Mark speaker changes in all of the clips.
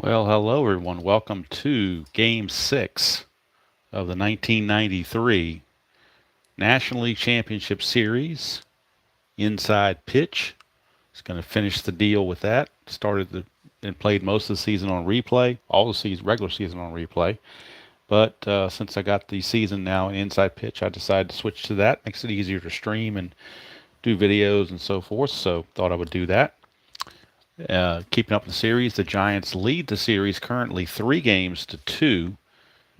Speaker 1: Well, hello everyone. Welcome to Game 6 of the 1993 National League Championship Series. Inside pitch. It's going to finish the deal with that. And played most of the season on replay, all the regular season on replay. But since I got the season now in inside pitch, I decided to switch to that. Makes it easier to stream and do videos and so forth. So thought I would do that. Keeping up the series, the Giants lead the series currently 3-2.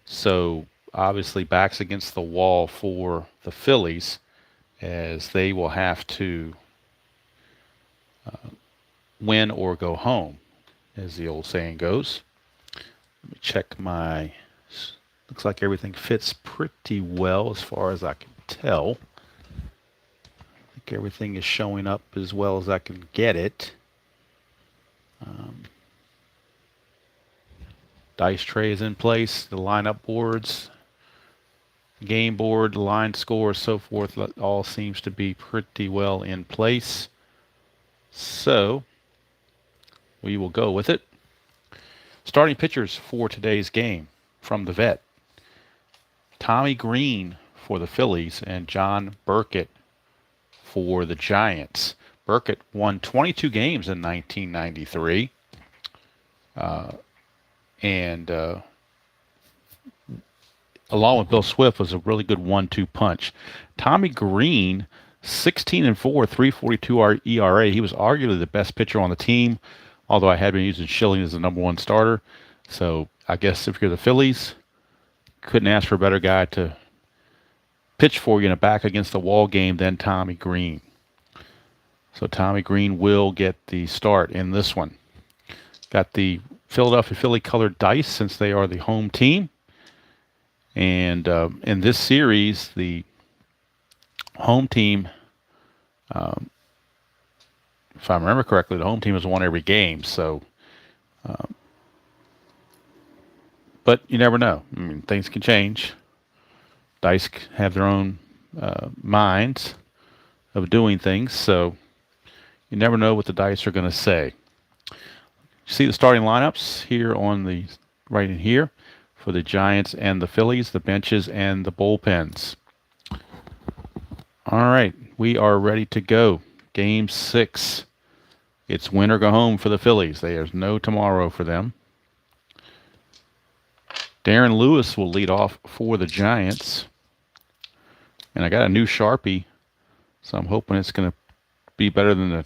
Speaker 1: So obviously backs against the wall for the Phillies, as they will have to win or go home, as the old saying goes. Let me check my... Looks like everything fits pretty well as far as I can tell. I think everything is showing up as well as I can get it. Dice tray is in place, the lineup boards, game board, line score, so forth, all seems to be pretty well in place. So we will go with it. Starting pitchers for today's game from the vet: Tommy Greene for the Phillies and John Burkett for the Giants. Burkett won 22 games in 1993. And along with Bill Swift, was a really good 1-2 punch. Tommy Greene, 16-4, 3.42 ERA. He was arguably the best pitcher on the team, although I had been using Schilling as the number one starter. So I guess if you're the Phillies, couldn't ask for a better guy to pitch for you in a back against the wall game than Tommy Greene. So Tommy Greene will get the start in this one. Got the Philadelphia Philly colored dice since they are the home team. And in this series, the home team, if I remember correctly, the home team has won every game. So, but you never know. I mean, things can change. Dice have their own minds of doing things. So you never know what the dice are going to say. You see the starting lineups here on the right in here for the Giants and the Phillies, the benches and the bullpens. All right, we are ready to go. Game 6. It's win or go home for the Phillies. There's no tomorrow for them. Darren Lewis will lead off for the Giants. And I got a new Sharpie, so I'm hoping it's going to be better than the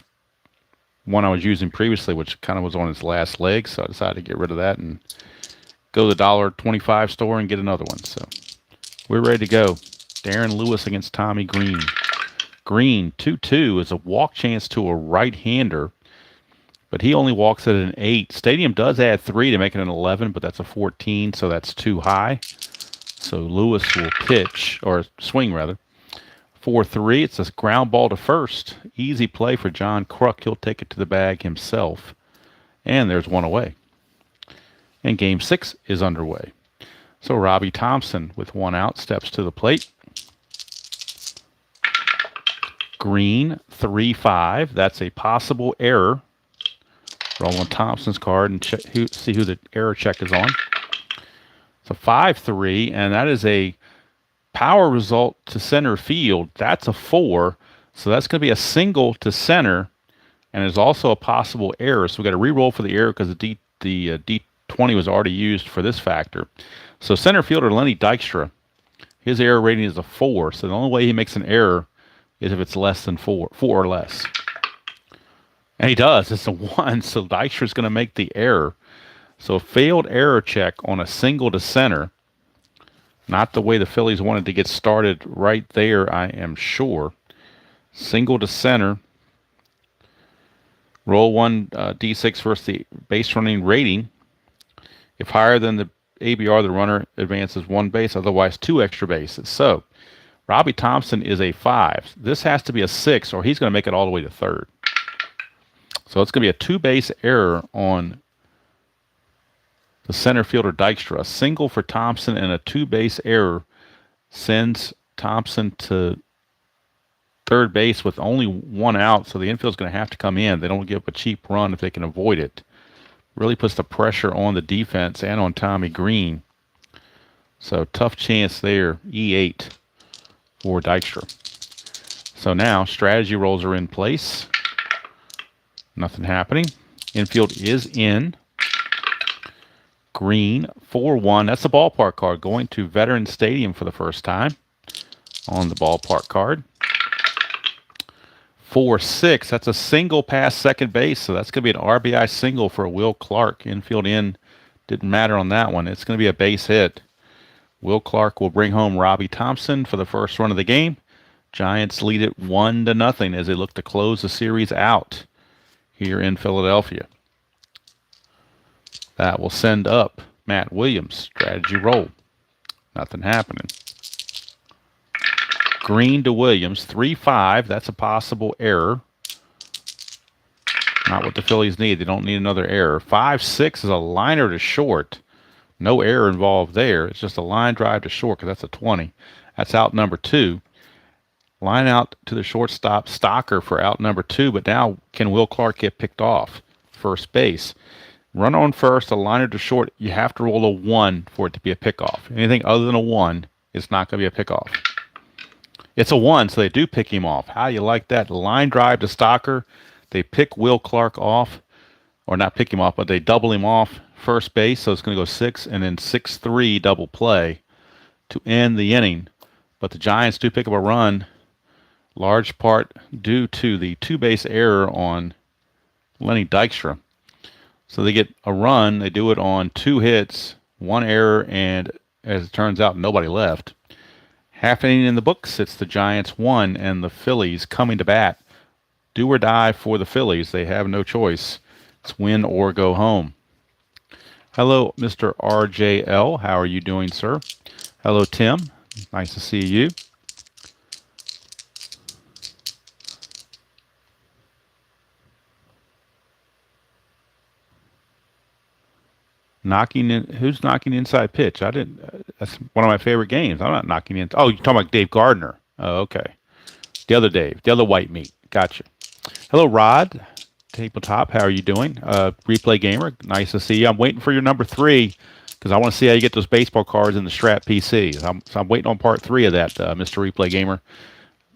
Speaker 1: one I was using previously, which kind of was on its last leg, so I decided to get rid of that and go to the $1.25 store and get another one. So we're ready to go. Darren Lewis against Tommy Greene. Greene, 2-2, is a walk chance to a right-hander, but he only walks at an 8. Stadium does add 3 to make it an 11, but that's a 14, so that's too high. So Lewis will pitch, or swing rather. 4-3, it's a ground ball to first. Easy play for John Kruk. He'll take it to the bag himself. And there's one away. And Game 6 is underway. So Robbie Thompson, with one out, steps to the plate. Greene, 3-5. That's a possible error. Roll on Thompson's card and see who the error check is on. So 5-3, and that is a power result to center field. That's a 4. So that's going to be a single to center, and there's also a possible error. So we got to re-roll for the error because the D20 was already used for this factor. So center fielder Lenny Dykstra, his error rating is a 4. So the only way he makes an error is if it's less than 4 or less. And he does. It's a 1. So Dykstra's going to make the error. So a failed error check on a single to center. Not the way the Phillies wanted to get started right there, I am sure. Single to center. Roll 1 D6 versus the base running rating. If higher than the ABR, the runner advances 1 base, otherwise 2 extra bases. So Robbie Thompson is a 5. This has to be a 6, or he's going to make it all the way to third. So it's going to be a 2-base error on the center fielder Dykstra. A single for Thompson and a 2-base error sends Thompson to third base with only 1 out, so the infield's going to have to come in. They don't give up a cheap run if they can avoid it. Really puts the pressure on the defense and on Tommy Greene. So tough chance there. E8 for Dykstra. So now strategy rolls are in place. Nothing happening. Infield is in. Greene 4-1. That's the ballpark card going to Veterans Stadium for the first time on the ballpark card. 4-6. That's a single past second base, so that's going to be an RBI single for Will Clark. Infield in. Didn't matter on that one. It's going to be a base hit. Will Clark will bring home Robbie Thompson for the first run of the game. Giants lead it 1-0 as they look to close the series out here in Philadelphia. That will send up Matt Williams. Strategy roll. Nothing happening. Greene to Williams. 3-5. That's a possible error. Not what the Phillies need. They don't need another error. 5-6 is a liner to short. No error involved there. It's just a line drive to short because that's a 20. That's out number 2. Line out to the shortstop, Stocker for out number 2. But now can Will Clark get picked off? First base. Run on first, a liner to short. You have to roll a 1 for it to be a pickoff. Anything other than a 1, it's not going to be a pickoff. It's a 1, so they do pick him off. How you like that? Line drive to Stocker. They pick Will Clark off. Or not pick him off, but they double him off first base. So it's going to go 6 and then 6-3 double play to end the inning. But the Giants do pick up a run, large part due to the 2-base error on Lenny Dykstra. So they get a run. They do it on 2 hits, 1 error, and as it turns out, nobody left. Half inning in the books. It's the Giants 1 and the Phillies coming to bat. Do or die for the Phillies. They have no choice. It's win or go home. Hello, Mr. RJL. How are you doing, sir? Hello, Tim. Nice to see you. Knocking in, who's knocking inside pitch? I didn't. That's one of my favorite games. I'm not knocking in. Oh, you're talking about Dave Gardner. Oh, okay. The other Dave, the other white meat. Gotcha. Hello, Rod. Tabletop. How are you doing? Replay Gamer. Nice to see you. I'm waiting for your number 3 because I want to see how you get those baseball cards in the Strat PC. So I'm waiting on part 3 of that, Mr. Replay Gamer.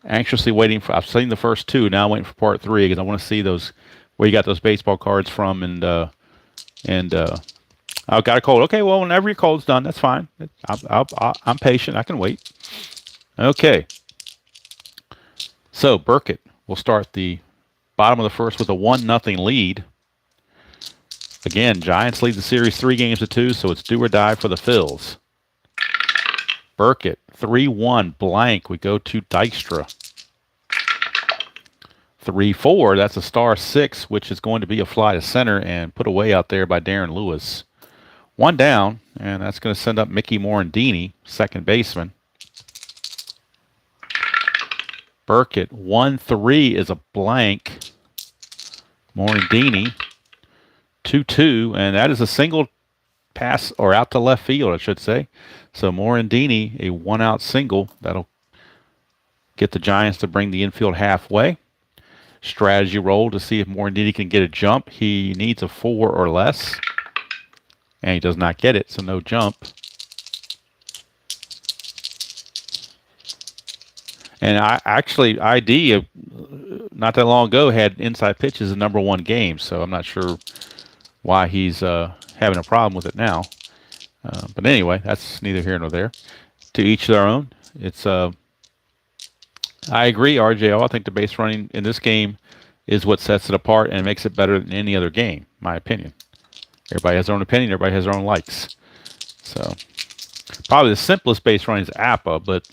Speaker 1: Anxiously waiting for. I've seen the first 2. Now I'm waiting for part 3 because I want to see those where you got those baseball cards from and I've got a cold. Okay, well, whenever your cold's done, that's fine. I'm patient. I can wait. Okay. So Burkett will start the bottom of the first with a 1-0 lead. Again, Giants lead the series 3-2, so it's do or die for the Phils. Burkett, 3-1 blank. We go to Dykstra. 3-4. That's a star 6, which is going to be a fly to center and put away out there by Darren Lewis. 1 down, and that's going to send up Mickey Morandini, second baseman. Burkett, 1-3 is a blank. Morandini, 2-2, and that is a single pass, or out to left field, I should say. So Morandini, a 1-out single. That'll get the Giants to bring the infield halfway. Strategy roll to see if Morandini can get a jump. He needs a 4 or less. And he does not get it, so no jump. And ID, not that long ago, had inside pitch as the number 1 game, so I'm not sure why he's having a problem with it now. But anyway, that's neither here nor there. To each their own. It's I agree, RJO. I think the base running in this game is what sets it apart and makes it better than any other game, my opinion. Everybody has their own opinion. Everybody has their own likes. So probably the simplest base running is APA, but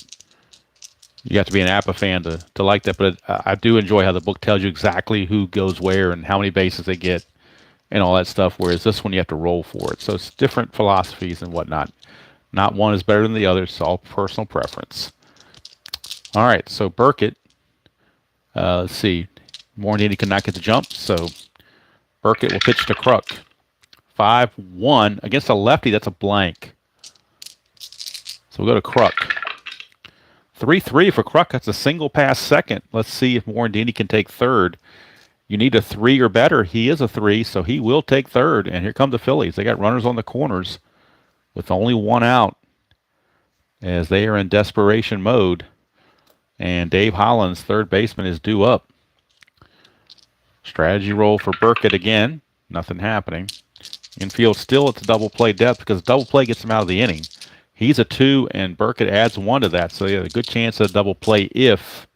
Speaker 1: you have to be an APA fan to like that. But I do enjoy how the book tells you exactly who goes where and how many bases they get and all that stuff, whereas this one you have to roll for it. So it's different philosophies and whatnot. Not one is better than the other. It's all personal preference. All right, so Burkett, let's see. Morandini cannot get the jump, so Burkett will pitch to Kruk. 5-1 against a lefty. That's a blank. So we'll go to Kruk. 3-3 for Kruk. That's a single pass second. Let's see if Morandini can take third. You need a 3 or better. He is a 3, so he will take third. And here come the Phillies. They got runners on the corners with only one out as they are in desperation mode. And Dave Hollins, third baseman, is due up. Strategy roll for Burkett again. Nothing happening. Infield still at the double play depth because double play gets him out of the inning. He's a 2, and Burkett adds 1 to that. So they have a good chance of double play if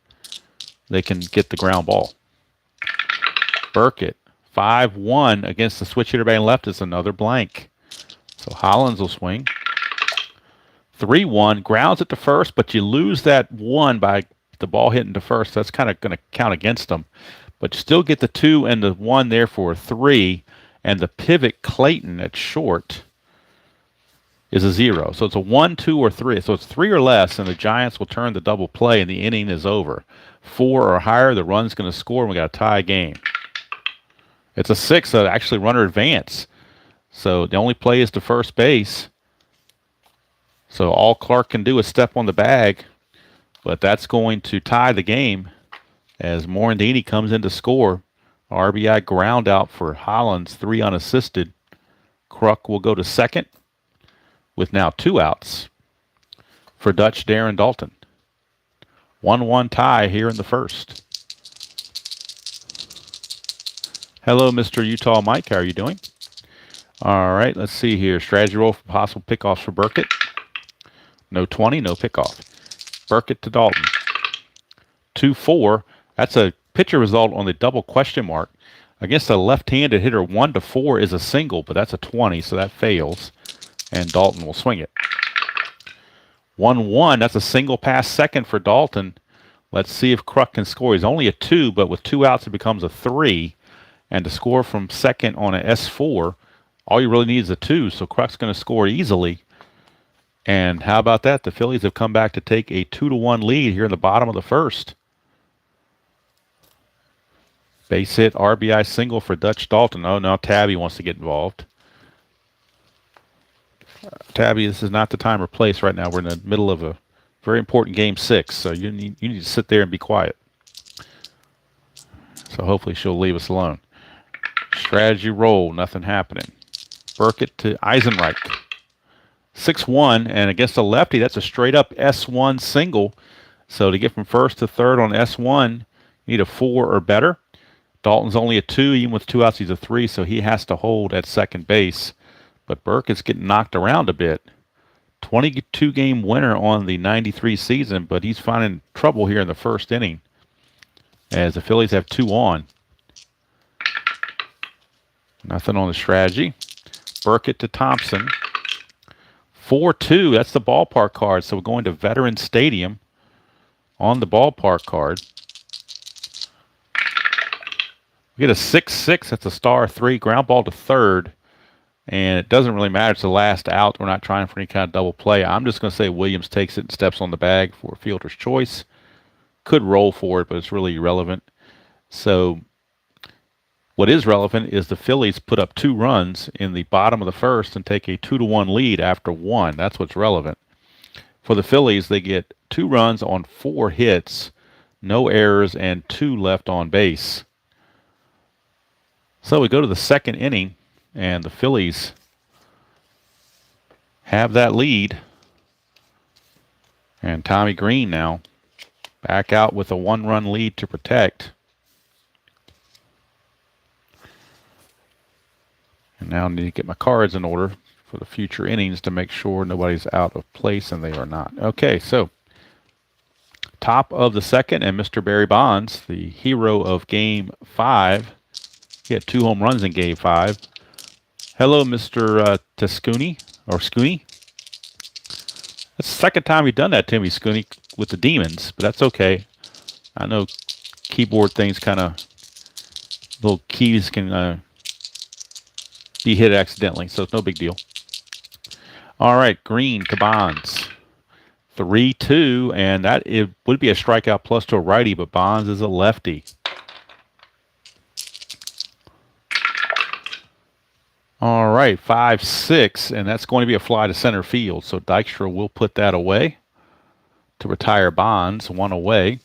Speaker 1: they can get the ground ball. Burkett, 5-1 against the switch hitter batting left is another blank. So Hollins will swing. 3-1, grounds it to first, but you lose that 1 by the ball hitting to first. That's kind of going to count against them. But you still get the 2 and the 1 there for a 3, and the pivot Clayton at short is a 0. So it's a 1, 2, or 3. So it's 3 or less, and the Giants will turn the double play, and the inning is over. 4 or higher, the run's going to score, and we got a tie game. It's a 6, so actually runner advance. So the only play is to first base. So all Clark can do is step on the bag, but that's going to tie the game as Morandini comes in to score. RBI ground out for Hollins, 3 unassisted. Kruk will go to second with now 2 outs for Dutch Darren Dalton. 1-1 tie here in the first. Hello, Mr. Utah Mike. How are you doing? All right, let's see here. Strategy roll for possible pickoffs for Burkett. No 20, no pickoff. Burkett to Dalton. 2-4. That's a pitcher result on the double question mark. Against a left-handed hitter, 1-4 is a single, but that's a 20, so that fails. And Dalton will swing it. 1-1, that's a single past second for Dalton. Let's see if Kruk can score. He's only a 2, but with 2 outs, it becomes a 3. And to score from second on a S4, all you really need is a 2, so Kruk's going to score easily. And how about that? The Phillies have come back to take a 2-1 lead here in the bottom of the first. Base hit, RBI single for Dutch Dalton. Oh, now Tabby wants to get involved. Tabby, this is not the time or place right now. We're in the middle of a very important game 6, so you need to sit there and be quiet. So hopefully she'll leave us alone. Strategy roll, nothing happening. Burkett to Eisenreich. 6-1, and against a lefty, that's a straight-up S1 single. So to get from first to third on S1, you need a 4 or better. Dalton's only a 2, even with 2 outs, he's a 3, so he has to hold at second base. But Burkett's getting knocked around a bit. 22-game winner on the 93 season, but he's finding trouble here in the first inning as the Phillies have 2 on. Nothing on the strategy. Burkett to Thompson. 4-2, that's the ballpark card. So we're going to Veterans Stadium on the ballpark card. We get a 6-6, that's a star 3, ground ball to third. And it doesn't really matter, it's the last out. We're not trying for any kind of double play. I'm just going to say Williams takes it and steps on the bag for fielder's choice. Could roll for it, but it's really irrelevant. So what is relevant is the Phillies put up 2 runs in the bottom of the first and take a 2-1 lead after 1. That's what's relevant. For the Phillies, they get 2 runs on 4 hits, no errors, and 2 left on base. So we go to the second inning, and the Phillies have that lead. And Tommy Greene now back out with a 1-run lead to protect. And now I need to get my cards in order for the future innings to make sure nobody's out of place, and they are not. Okay, so top of the second, and Mr. Barry Bonds, the hero of Game 5. He had 2 home runs in Game 5. Hello, Mr. Tascuni, or Scooney. That's the second time you've done that to me, Scooney, with the Demons, but that's okay. I know keyboard things kind of, little keys can be hit accidentally, so it's no big deal. All right, Greene to Bonds. 3-2, and that it would be a strikeout plus to a righty, but Bonds is a lefty. All right, 5-6, and that's going to be a fly to center field. So Dykstra will put that away to retire Bonds, 1 away.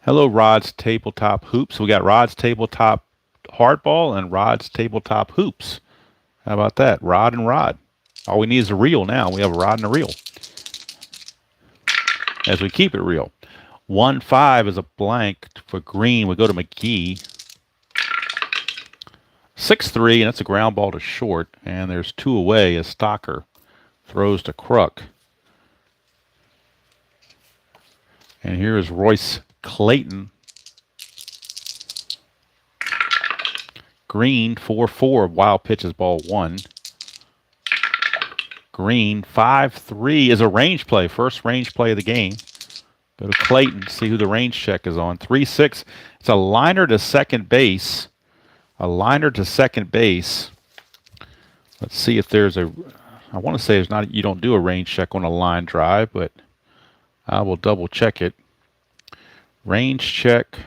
Speaker 1: Hello, Rod's Tabletop Hoops. We got Rod's Tabletop Hardball and Rod's Tabletop Hoops. How about that? Rod and Rod. All we need is a reel now. We have a rod and a reel. As we keep it real. 1-5 is a blank for Greene. We go to McGee. 6-3, and that's a ground ball to short. And there's 2 away as Stocker throws to Kruk. And here is Royce Clayton. Greene 4-4. Wild pitch is ball 1. Greene 5-3 is a range play. First range play of the game. Go to Clayton, see who the range check is on. 3-6. It's a liner to second base. A liner to second base. Let's see if there's a. I want to say there's not. You don't do a range check on a line drive, but I will double check it. Range check.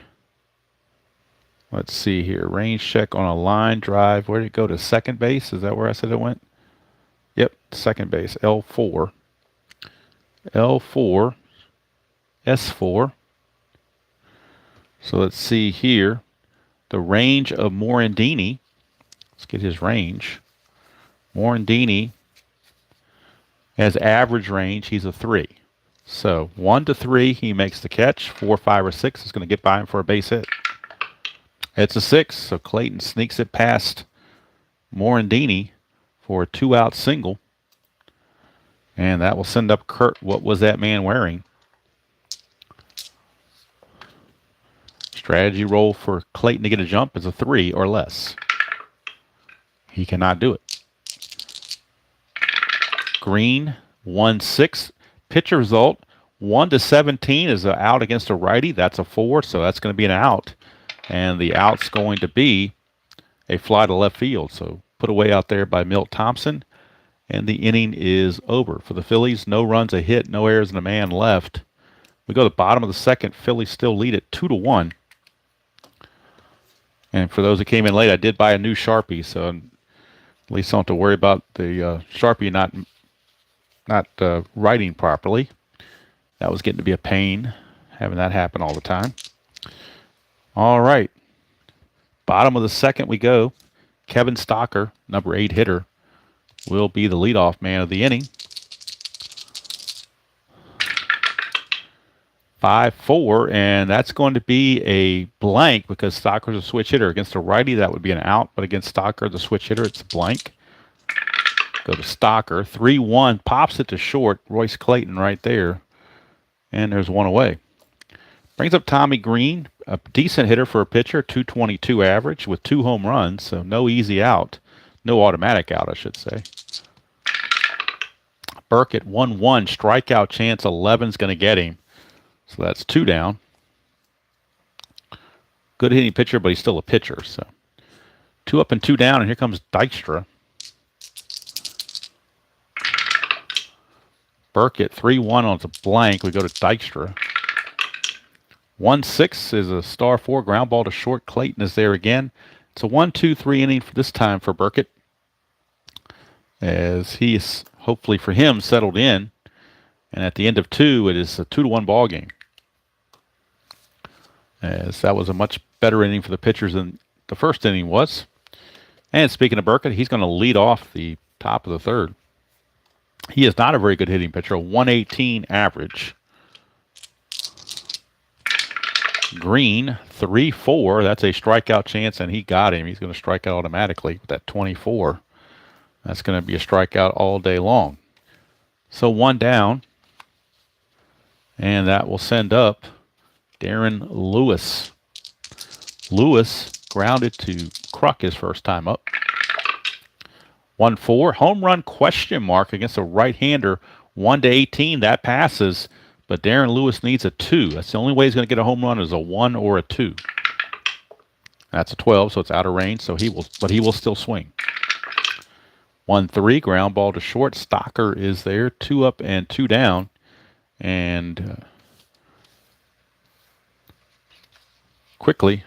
Speaker 1: Let's see here. Range check on a line drive. Where did it go? To second base? Is that where I said it went? Yep, second base. L4. L4. S4. So let's see here. The range of Morandini. Let's get his range. Morandini has average range. He's a 3. So 1 to 3, he makes the catch. 4, 5, or 6 is going to get by him for a base hit. It's a 6, so Clayton sneaks it past Morandini for a 2-out single. And that will send up Kurt. What was that man wearing? Strategy roll for Clayton to get a jump is a 3 or less. He cannot do it. Greene 1-6. Pitcher result 1 to 17 is an out against a righty. That's a 4, so that's going to be an out. And the out's going to be a fly to left field. So put away out there by Milt Thompson. And the inning is over for the Phillies. No runs, a hit, no errors, and a man left. We go to the bottom of the second. Phillies still lead it 2-1. And for those that came in late, I did buy a new Sharpie, so at least I don't have to worry about the Sharpie not writing properly. That was getting to be a pain, having that happen all the time. All right. Bottom of the second we go. Kevin Stocker, number 8 hitter, will be the leadoff man of the inning. 5-4, and that's going to be a blank because Stocker's a switch hitter. Against a righty, that would be an out, but against Stocker, the switch hitter, it's a blank. Go to Stocker. 3-1, pops it to short. Royce Clayton right there, and there's 1 away. Brings up Tommy Greene, a decent hitter for a pitcher, 222 average with 2 home runs, so no easy out. No automatic out, I should say. Burkett, 1-1, strikeout chance, 11's going to get him. So that's 2 down. Good hitting pitcher, but he's still a pitcher. So 2 up and 2 down, and here comes Dykstra. Burkett, 3-1 on a blank. We go to Dykstra. 1-6 is a star 4 ground ball to short. Clayton is there again. It's a 1-2-3 inning for this time for Burkett, as he is hopefully for him settled in. And at the end of 2, it is a 2-1 ball game. As that was a much better inning for the pitchers than the first inning was. And speaking of Burkett, he's going to lead off the top of the third. He is not a very good hitting pitcher, a 118 average. Greene, 3-4. That's a strikeout chance, and he got him. He's going to strike out automatically with that 24. That's going to be a strikeout all day long. So 1 down. And that will send up Darren Lewis. Lewis grounded to Kruk his first time up. 1-4. Home run question mark against a right-hander. 1 to 18. That passes. But Darren Lewis needs a 2. That's the only way he's going to get a home run is a 1 or a 2. That's a 12, so it's out of range. So he will still swing. 1-3. Ground ball to short. Stocker is there. 2 up and 2 down. And quickly,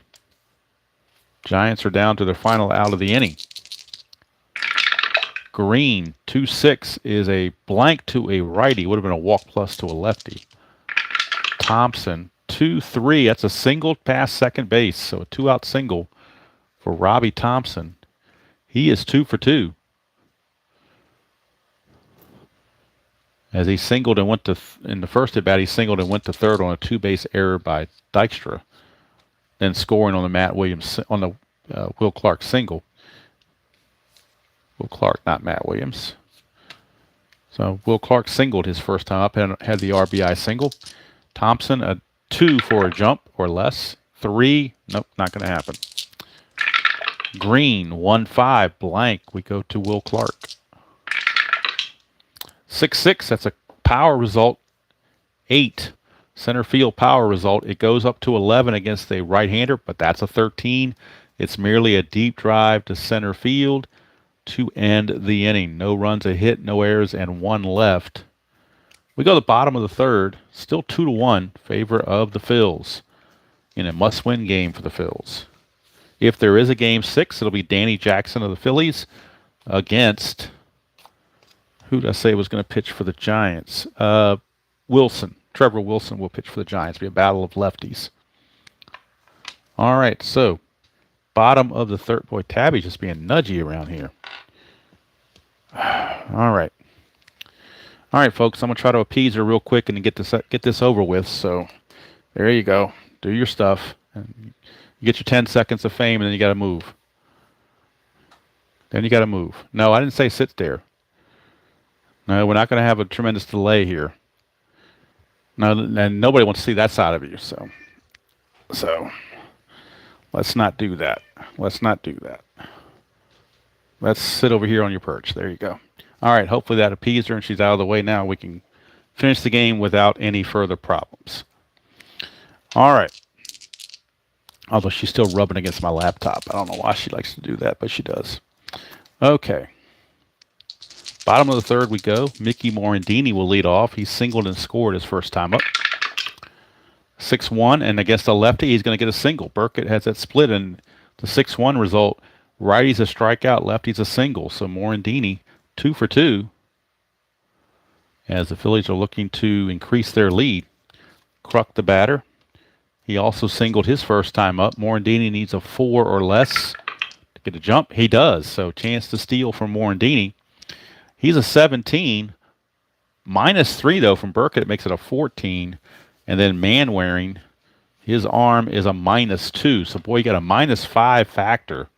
Speaker 1: Giants are down to their final out of the inning. Greene, 2-6, is a blank to a righty. Would have been a walk plus to a lefty. Thompson 2-3. That's a single past second base, so a 2-out single for Robbie Thompson. He is 2 for 2. As he singled and went to, in the first at bat, he singled and went to third on a 2-base error by Dykstra. Then scoring on the Matt Williams, on the Will Clark single. Will Clark, not Matt Williams. So Will Clark singled his first time up and had the RBI single. Thompson, a 2 for a jump or less. 3, nope, not going to happen. Greene, 1-5, blank. We go to Will Clark. 6-6, that's a power result. 8, center field power result. It goes up to 11 against a right-hander, but that's a 13. It's merely a deep drive to center field to end the inning. No runs, a hit, no errors, and 1 left. We go to the bottom of the third. Still 2-1 favor of the Phils in a must-win game for the Phils. If there is a game 6, it'll be Danny Jackson of the Phillies against, who did I say was going to pitch for the Giants? Wilson. Trevor Wilson will pitch for the Giants. It'll be a battle of lefties. All right, so bottom of the third. Boy, Tabby's just being nudgy around here. All right. All right, folks, I'm going to try to appease her real quick and get this over with. So there you go. Do your stuff. And you get your 10 seconds of fame, and then you got to move. Then you got to move. No, I didn't say sit there. No, we're not going to have a tremendous delay here. No, and nobody wants to see that side of you. So let's not do that. Let's not do that. Let's sit over here on your perch. There you go. All right, hopefully that appeased her and she's out of the way now. We can finish the game without any further problems. All right. Although she's still rubbing against my laptop. I don't know why she likes to do that, but she does. Okay. Bottom of the third we go. Mickey Morandini will lead off. He singled and scored his first time up. 6-1, and against a lefty, he's going to get a single. Burkett has that split, and the 6-1 result, righty's a strikeout, lefty's a single. So Morandini, 2 for 2, as the Phillies are looking to increase their lead. Kruk, the batter. He also singled his first time up. Morandini needs a 4 or less to get a jump. He does, so chance to steal from Morandini. He's a 17. -3, though, from Burkett. It makes it a 14. And then Manwaring, his arm is a -2. So, boy, you got a -5 factor.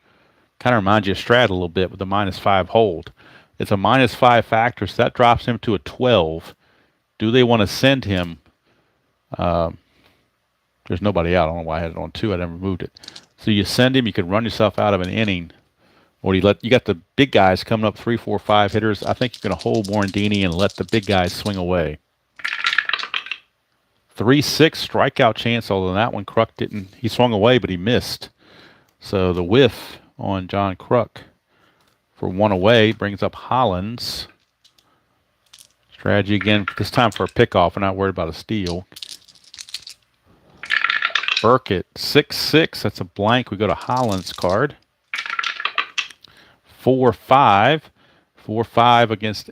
Speaker 1: Kind of reminds you of Strat a little bit with the -5 hold. It's a -5 factor, so that drops him to a 12. Do they want to send him? There's nobody out. I don't know why I had it on 2. I never moved it. So you send him. You can run yourself out of an inning. Or you got the big guys coming up, 3, 4, 5 hitters. I think you're going to hold Morandini and let the big guys swing away. 3-6 strikeout chance, although that one Kruk didn't. He swung away, but he missed. So the whiff on John Kruk for 1 away brings up Hollins. Strategy again, this time for a pickoff. We're not worried about a steal. Burkett, 6-6. That's a blank. We go to Hollins' card. 4-5. 4-5 against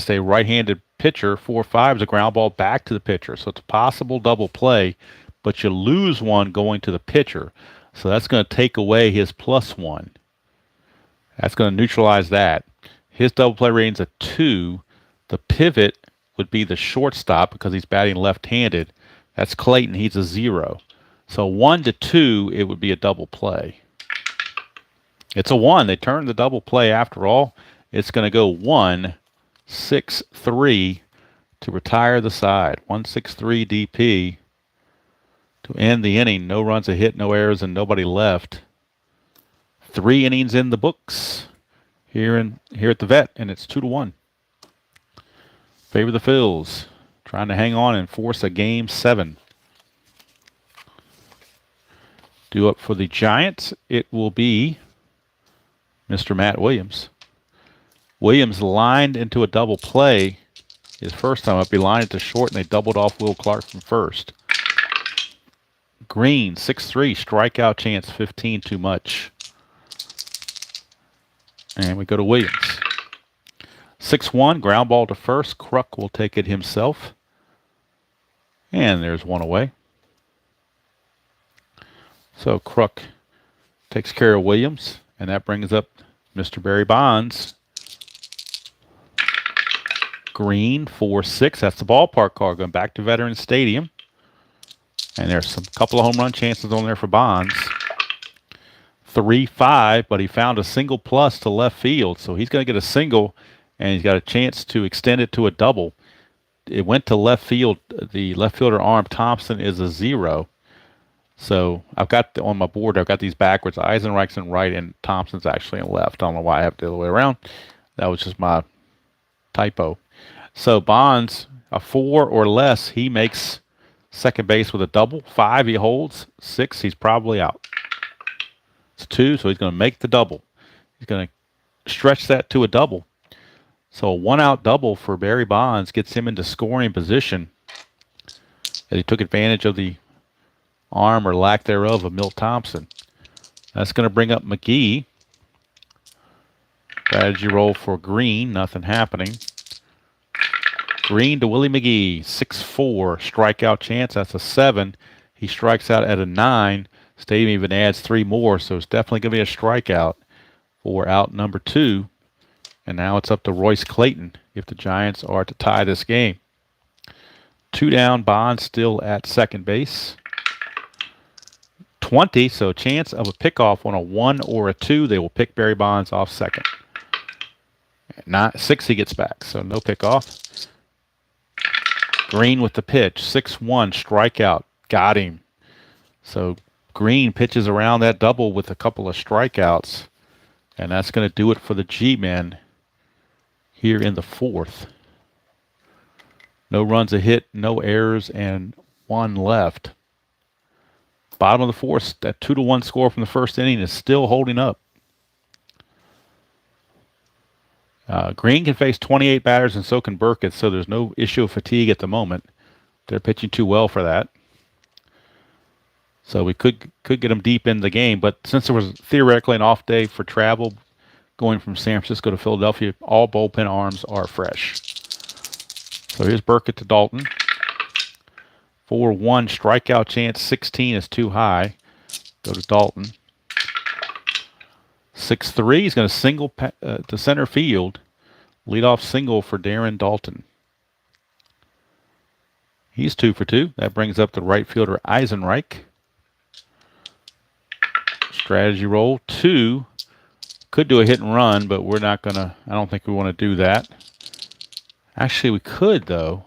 Speaker 1: a right-handed pitcher. 4-5 is a ground ball back to the pitcher. So it's a possible double play, but you lose one going to the pitcher. So that's going to take away his +1. That's going to neutralize that. His double play rating's a 2. The pivot would be the shortstop because he's batting left-handed. That's Clayton. He's a 0. So 1 to 2, it would be a double play. It's a 1. They turned the double play after all. It's going to go 1-6-3 to retire the side. 1-6-3 DP to end the inning. No runs, a hit, no errors, and nobody left. 3 innings in the books here at the Vet, and it's 2-1. Favor the Phils, trying to hang on and force a game 7. Due up for the Giants, it will be Mr. Matt Williams. Williams lined into a double play his first time up. He lined it to short, and they doubled off Will Clark from first. Greene, 6-3, strikeout chance 15, too much. And we go to Williams. 6-1, ground ball to first. Kruk will take it himself. And there's 1 away. So Crook takes care of Williams, and that brings up Mr. Barry Bonds. Greene 4-6. That's the ballpark card going back to Veterans Stadium. And there's some couple of home run chances on there for Bonds. 3-5, but he found a single plus to left field, so he's going to get a single, and he's got a chance to extend it to a double. It went to left field. The left fielder arm Thompson is a 0. So I've got on my board, I've got these backwards. Eisenreich's in right, and Thompson's actually in left. I don't know why I have it the other way around. That was just my typo. So Bonds, a 4 or less, he makes second base with a double. 5, he holds. 6, he's probably out. It's 2, so he's going to make the double. He's going to stretch that to a double. So a 1-out double for Barry Bonds gets him into scoring position. And he took advantage of the arm or lack thereof of Milt Thompson. That's going to bring up McGee. Strategy roll for Greene. Nothing happening. Greene to Willie McGee. 6-4. Strikeout chance. That's a 7. He strikes out at a 9. Stadium even adds 3 more, so it's definitely going to be a strikeout for out number 2. And now it's up to Royce Clayton if the Giants are to tie this game. 2 down, Bonds still at second base. 20, so chance of a pickoff on a 1 or a 2. They will pick Barry Bonds off second. 6, he gets back, so no pickoff. Greene with the pitch. 6-1, strikeout. Got him. So Greene pitches around that double with a couple of strikeouts. And that's going to do it for the G-men here in the 4th. No runs a hit, no errors, and 1 left. Bottom of the 4th, that 2-1 score from the first inning is still holding up. Greene can face 28 batters, and so can Burkett, so there's no issue of fatigue at the moment. They're pitching too well for that. So we could get them deep in the game, but since there was theoretically an off day for travel going from San Francisco to Philadelphia, all bullpen arms are fresh. So here's Burkett to Dalton. 4-1, strikeout chance. 16 is too high. Go to Dalton. 6-3, he's going to single to center field. Leadoff single for Darren Dalton. He's 2 for 2. That brings up the right fielder Eisenreich. Strategy roll 2. Could do a hit and run, but we're not going to, I don't think we want to do that. Actually, we could, though.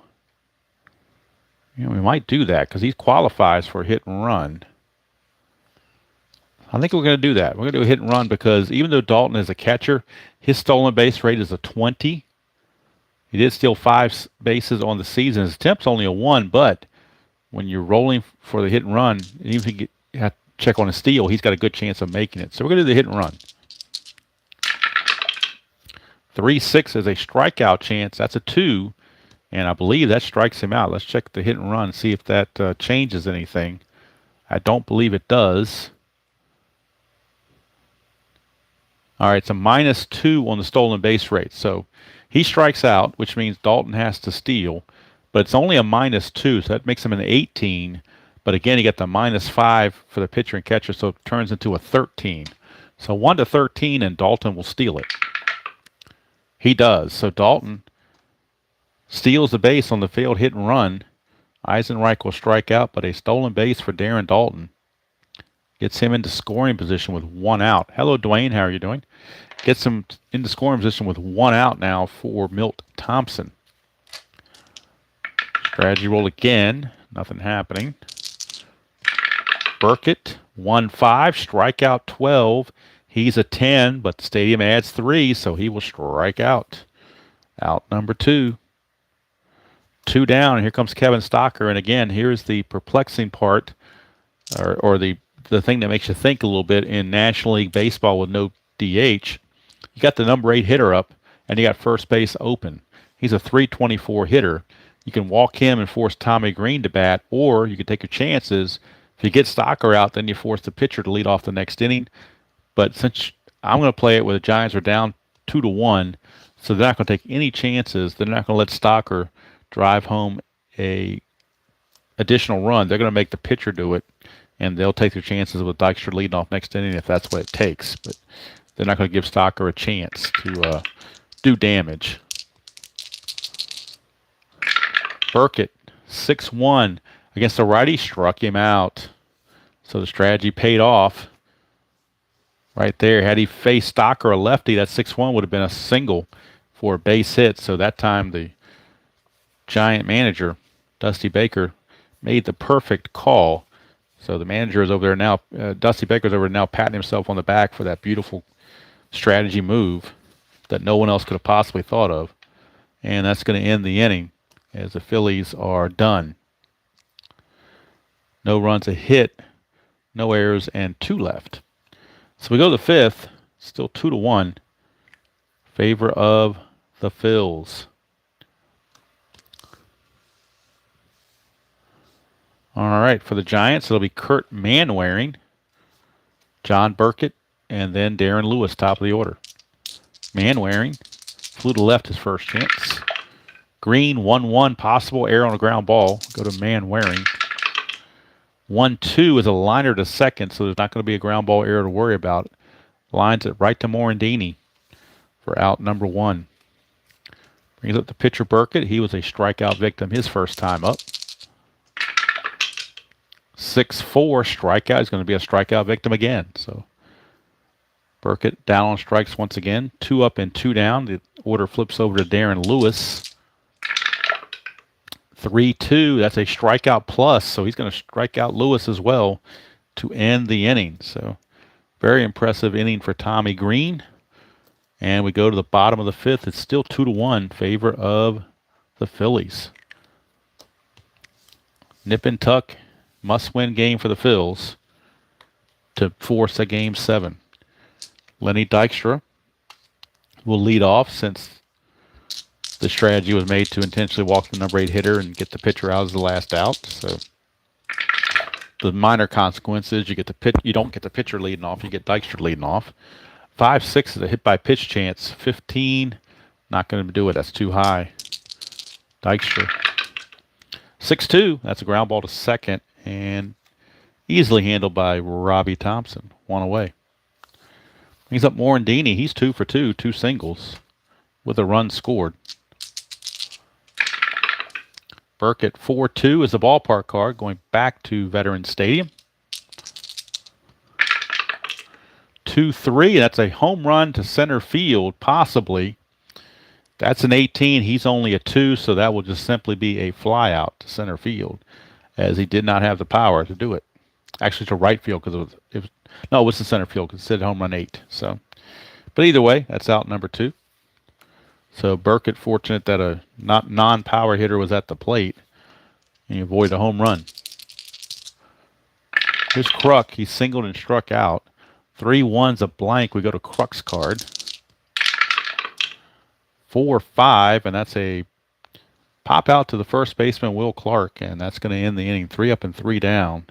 Speaker 1: You know, we might do that because he qualifies for a hit and run. I think we're going to do that. We're going to do a hit and run because even though Dalton is a catcher, his stolen base rate is a 20. He did steal 5 bases on the season. His attempt's only a 1, but when you're rolling for the hit and run, even if you have to check on a steal, he's got a good chance of making it. So we're going to do the hit and run. 3-6 is a strikeout chance. That's a 2, and I believe that strikes him out. Let's check the hit and run and see if that changes anything. I don't believe it does. All right, it's a -2 on the stolen base rate. So he strikes out, which means Dalton has to steal, but it's only a -2, so that makes him an 18. But again, you got the -5 for the pitcher and catcher, so it turns into a 13. So 1-13, and Dalton will steal it. He does. So Dalton steals the base on the failed hit and run. Eisenreich will strike out, but a stolen base for Darren Dalton gets him into scoring position with 1 out. Hello, Dwayne. How are you doing? Gets him into scoring position with 1 out now for Milt Thompson. Strategy roll again. Nothing happening. Burkett, 1-5, strikeout 12. He's a 10, but the stadium adds 3, so he will strike out. Out number 2. 2 down, and here comes Kevin Stocker. And again, here's the perplexing part, or the thing that makes you think a little bit in National League Baseball with no DH. You got the number 8 hitter up, and you got first base open. He's a .324 hitter. You can walk him and force Tommy Greene to bat, or you can take your chances. If you get Stocker out, then you force the pitcher to lead off the next inning. But since I'm going to play it where the Giants are down 2-1, so they're not going to take any chances. They're not going to let Stocker drive home a additional run. They're going to make the pitcher do it. and they'll take their chances with Dykstra leading off next inning if that's what it takes. But they're not going to give Stocker a chance to do damage. Burkett, 6-1 against the righty, struck him out. So the strategy paid off right there. Had he faced Stocker, a lefty, that 6-1 would have been a single for a base hit. So that time the Giant manager, Dusty Baker, made the perfect call. So the manager is over there now. Dusty Baker's over there now patting himself on the back for that beautiful strategy move that no one else could have possibly thought of. And that's going to end the inning as the Phillies are done. No runs, a hit, no errors, and 2 left. So we go to the 5th, still 2-1, favor of the Phils. All right, for the Giants, it'll be Kurt Manwaring, John Burkett, and then Darren Lewis, top of the order. Manwaring flew to left his first chance. Greene, 1-1, possible error on a ground ball. Go to Manwaring. 1-2 is a liner to second, so there's not going to be a ground ball error to worry about. Lines it right to Morandini for out number 1. Brings up the pitcher Burkett. He was a strikeout victim his first time up. 6-4 strikeout. He's going to be a strikeout victim again. So Burkett down on strikes once again. 2 up and 2 down. The order flips over to Darren Lewis. 3-2. That's a strikeout plus. So he's going to strike out Lewis as well to end the inning. So very impressive inning for Tommy Greene. And we go to the bottom of the 5th. It's still 2-1 favor of the Phillies. Nip and tuck. Must-win game for the Phils to force a Game 7. Lenny Dykstra will lead off since the strategy was made to intentionally walk the number 8 hitter and get the pitcher out as the last out. So the minor consequences, you don't get the pitcher leading off, you get Dykstra leading off. 5-6 is a hit by pitch chance. 15, not going to do it. That's too high. Dykstra. 6-2, that's a ground ball to second and easily handled by Robbie Thompson. 1 away. Brings up Morandini. He's 2 for 2, 2 singles with a run scored. Burkett 4-2 is the ballpark card going back to Veterans Stadium. 2-3, that's a home run to center field, possibly. That's an 18. He's only a 2, so that will just simply be a fly out to center field, as he did not have the power to do it. Actually, to right field because it was the center field because it said home run 8. So, but either way, that's out number 2. So Burkett fortunate that a non-power hitter was at the plate and he avoided a home run. Here's Kruk. He singled and struck out. 3-1's a blank. We go to Kruk's card. 4-5, and that's a pop out to the first baseman, Will Clark, and that's going to end the inning. 3 up and 3 down.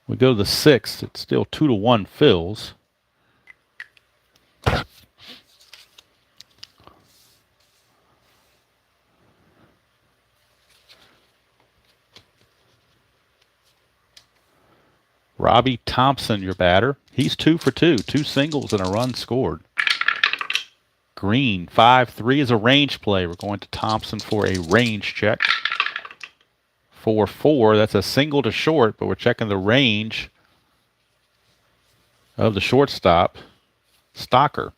Speaker 1: We go to the 6th. It's still 2-1 Phils. Robbie Thompson, your batter. He's 2 for 2, 2 singles and a run scored. Greene, 5-3 is a range play. We're going to Thompson for a range check. 4-4, that's a single to short, but we're checking the range of the shortstop, Stocker.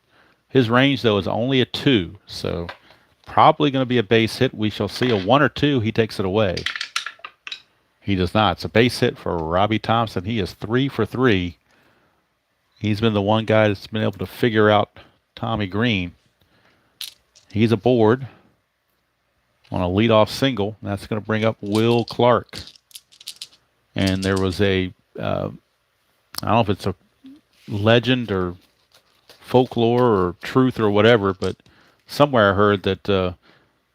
Speaker 1: His range, though, is only a 2, so probably going to be a base hit. We shall see a 1 or 2. He takes it away. He does not. It's a base hit for Robbie Thompson. He is 3 for 3. He's been the one guy that's been able to figure out Tommy Greene. He's aboard on a leadoff single. That's going to bring up Will Clark. And there was I don't know if it's a legend or folklore or truth or whatever, but somewhere I heard that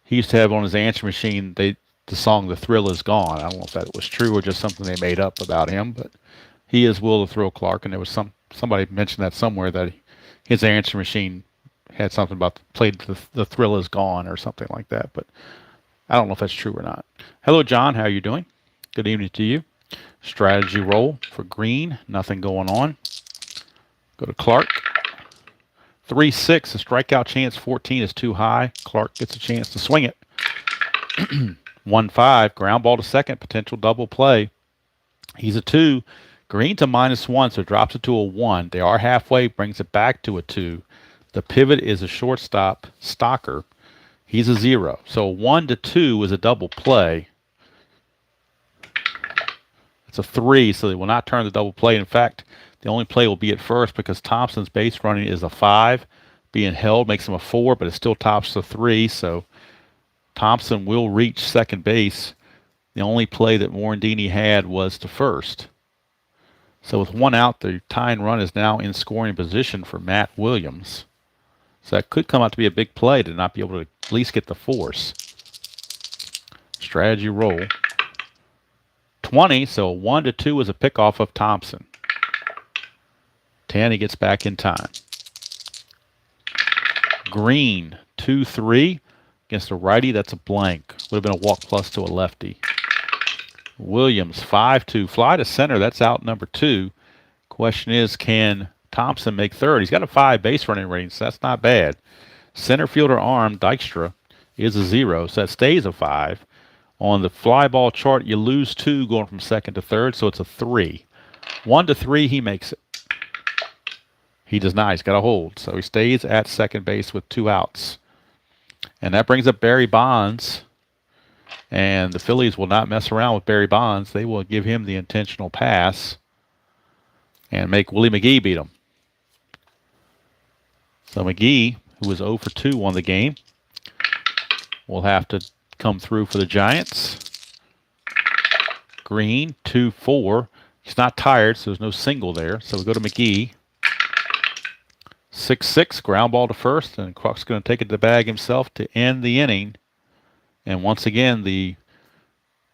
Speaker 1: he used to have on his answer machine the song "The Thrill Is Gone." I don't know if that was true or just something they made up about him, but he is Will the Thrill Clark, and there was somebody mentioned that somewhere that his answer machine had something about played "The Thrill Is Gone" or something like that, but I don't know if that's true or not. Hello, John. How are you doing? Good evening to you. Strategy roll for Greene. Nothing going on. Go to Clark. 3-6. The strikeout chance 14 is too high. Clark gets a chance to swing it. 1-5. Ground ball to second. Potential double play. He's a 2. Greene's a -1, so drops it to a 1. They are halfway. Brings it back to a 2. The pivot is a shortstop, Stocker. He's a 0. So 1-2 is a double play. It's a 3, so they will not turn the double play. In fact, the only play will be at first because Thompson's base running is a 5. Being held makes him a 4, but it still tops the 3, so Thompson will reach second base. The only play that Morandini had was to first. So with 1 out, the tying run is now in scoring position for Matt Williams. So that could come out to be a big play to not be able to at least get the force. Strategy roll. 20, so 1-2 is a pickoff of Thompson. 10, he gets back in time. Greene, 2-3 against a righty. That's a blank. Would have been a walk plus to a lefty. Williams, 5-2. Fly to center. That's out number 2. Question is, can Thompson make third? He's got a 5 base running rating, so that's not bad. Center fielder arm, Dykstra, is a 0, so that stays a 5. On the fly ball chart, you lose 2 going from second to third, so it's a 3. 1-3, he makes it. He does not. He's got a hold, so he stays at second base with 2 outs. And that brings up Barry Bonds. And the Phillies will not mess around with Barry Bonds. They will give him the intentional pass and make Willie McGee beat him. So McGee, who was 0 for 2 on the game, will have to come through for the Giants. Greene, 2-4. He's not tired, so there's no single there. So we go to McGee. 6-6, ground ball to first, and Clark's going to take it to the bag himself to end the inning. And once again, the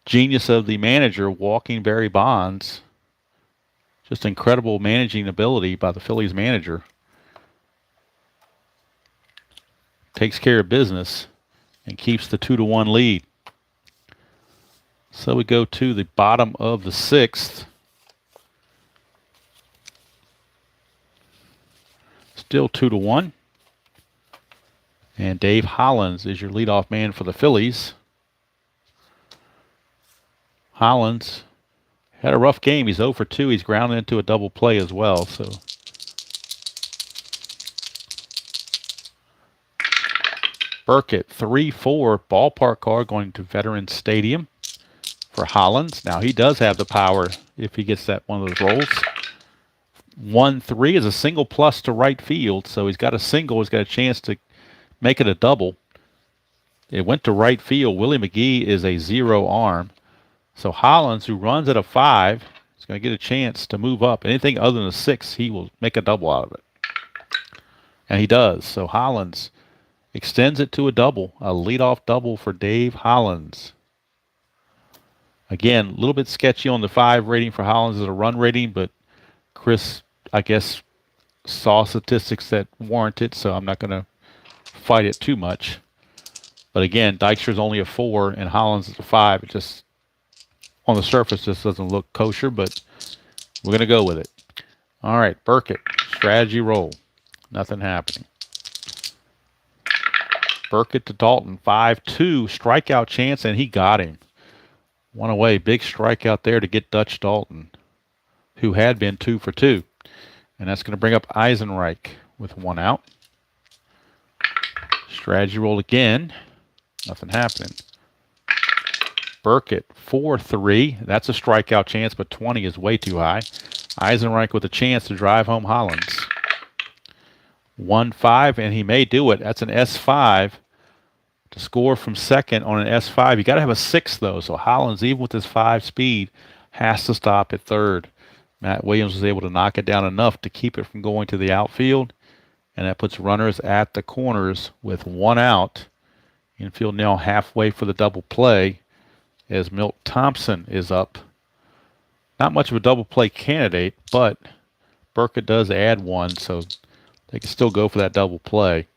Speaker 1: genius of the manager walking Barry Bonds. Just incredible managing ability by the Phillies manager. Takes care of business and keeps the 2-1 lead. So we go to the bottom of the 6th. Still 2-1. And Dave Hollins is your leadoff man for the Phillies. Hollins had a rough game. He's 0 for 2. He's grounded into a double play as well. So Burkett, 3-4, ballpark card going to Veterans Stadium for Hollins. Now he does have the power if he gets that one of those rolls. 1-3 is a single plus to right field, so he's got a single. He's got a chance to make it a double. It went to right field. Willie McGee is a 0 arm. So Hollins, who runs at a 5, is going to get a chance to move up. Anything other than a 6, he will make a double out of it. And he does. So Hollins extends it to a double, a leadoff double for Dave Hollins. Again, a little bit sketchy on the 5 rating for Hollins as a run rating, but Chris, I guess, saw statistics that warrant it, so I'm not going to fight it too much. But again, Dykstra's only a 4 and Hollins is a 5. It just, on the surface, just doesn't look kosher, but we're going to go with it. All right, Burkett, strategy roll. Nothing happening. Burkett to Dalton, 5-2, strikeout chance, and he got him. One away, big strikeout there to get Dutch Dalton, who had been 2 for 2. And that's going to bring up Eisenreich with 1 out. Strategy roll again. Nothing happening. Burkett, 4-3. That's a strikeout chance, but 20 is way too high. Eisenreich with a chance to drive home Hollins. 1-5, and he may do it. That's an S5. To score from second on an S5, you got to have a 6, though. So Hollins, even with his 5 speed, has to stop at third. Matt Williams was able to knock it down enough to keep it from going to the outfield. And that puts runners at the corners with 1 out. Infield now halfway for the double play as Milt Thompson is up. Not much of a double play candidate, but Burkett does add 1, so they can still go for that double play.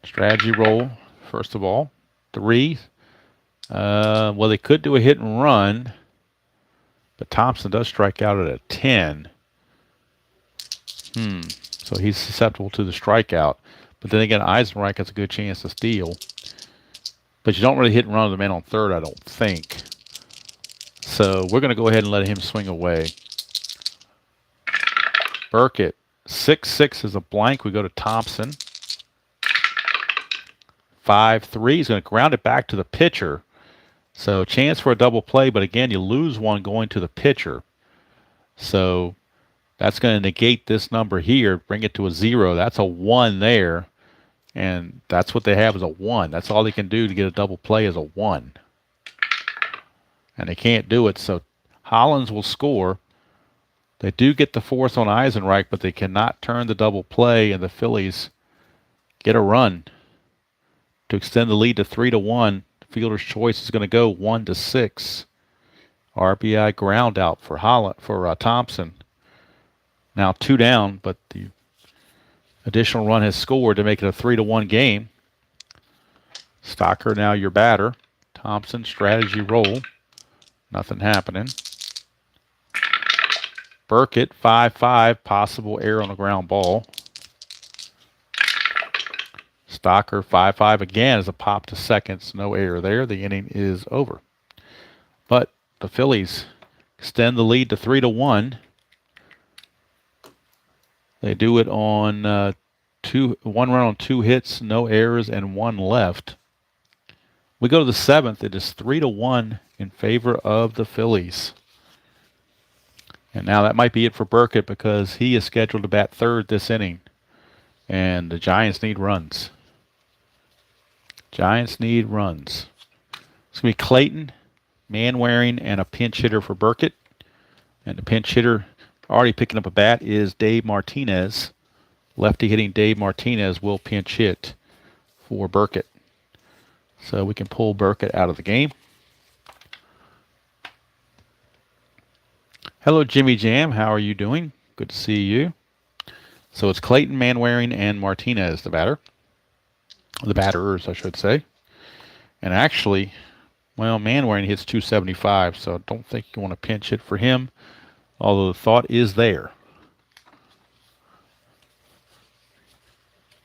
Speaker 1: Strategy roll, first of all. 3. Well, they could do a hit and run. But Thompson does strike out at a 10. So he's susceptible to the strikeout. But then again, Eisenreich has a good chance to steal. But you don't really hit and run with the man on third, I don't think. So we're going to go ahead and let him swing away. Burkett, 6-6 is a blank. We go to Thompson. 5-3. He's going to ground it back to the pitcher. So chance for a double play, but again, you lose one going to the pitcher. So that's going to negate this number here, bring it to a 0. That's a 1 there. And that's what they have is a 1. That's all they can do to get a double play is a 1. And they can't do it, so Hollins will score. They do get the force on Eisenreich, but they cannot turn the double play, and the Phillies get a run to extend the lead to 3-1. Fielder's choice is going to go 1-6. RBI ground out for Thompson. Now 2 down, but the additional run has scored to make it a 3-1 game. Stocker now your batter. Thompson strategy roll. Nothing happening. Burkett 5-5, possible error on the ground ball. Stocker 5-5 again as a pop to seconds. No error there. The inning is over. But the Phillies extend the lead to 3-1. They do it on 1 run on 2 hits, no errors, and 1 left. We go to the 7th. It is 3-1 in favor of the Phillies. And now that might be it for Burkett because he is scheduled to bat third this inning. And the Giants need runs. Giants need runs. It's going to be Clayton, Manwaring, and a pinch hitter for Burkett. And the pinch hitter already picking up a bat is Dave Martinez. Lefty hitting Dave Martinez will pinch hit for Burkett. So we can pull Burkett out of the game. Hello, Jimmy Jam. How are you doing? Good to see you. So it's Clayton, Manwaring, and Martinez, the batter. The batterers, I should say. And actually, well, Manwaring hits 275, so I don't think you want to pinch hit for him, although the thought is there.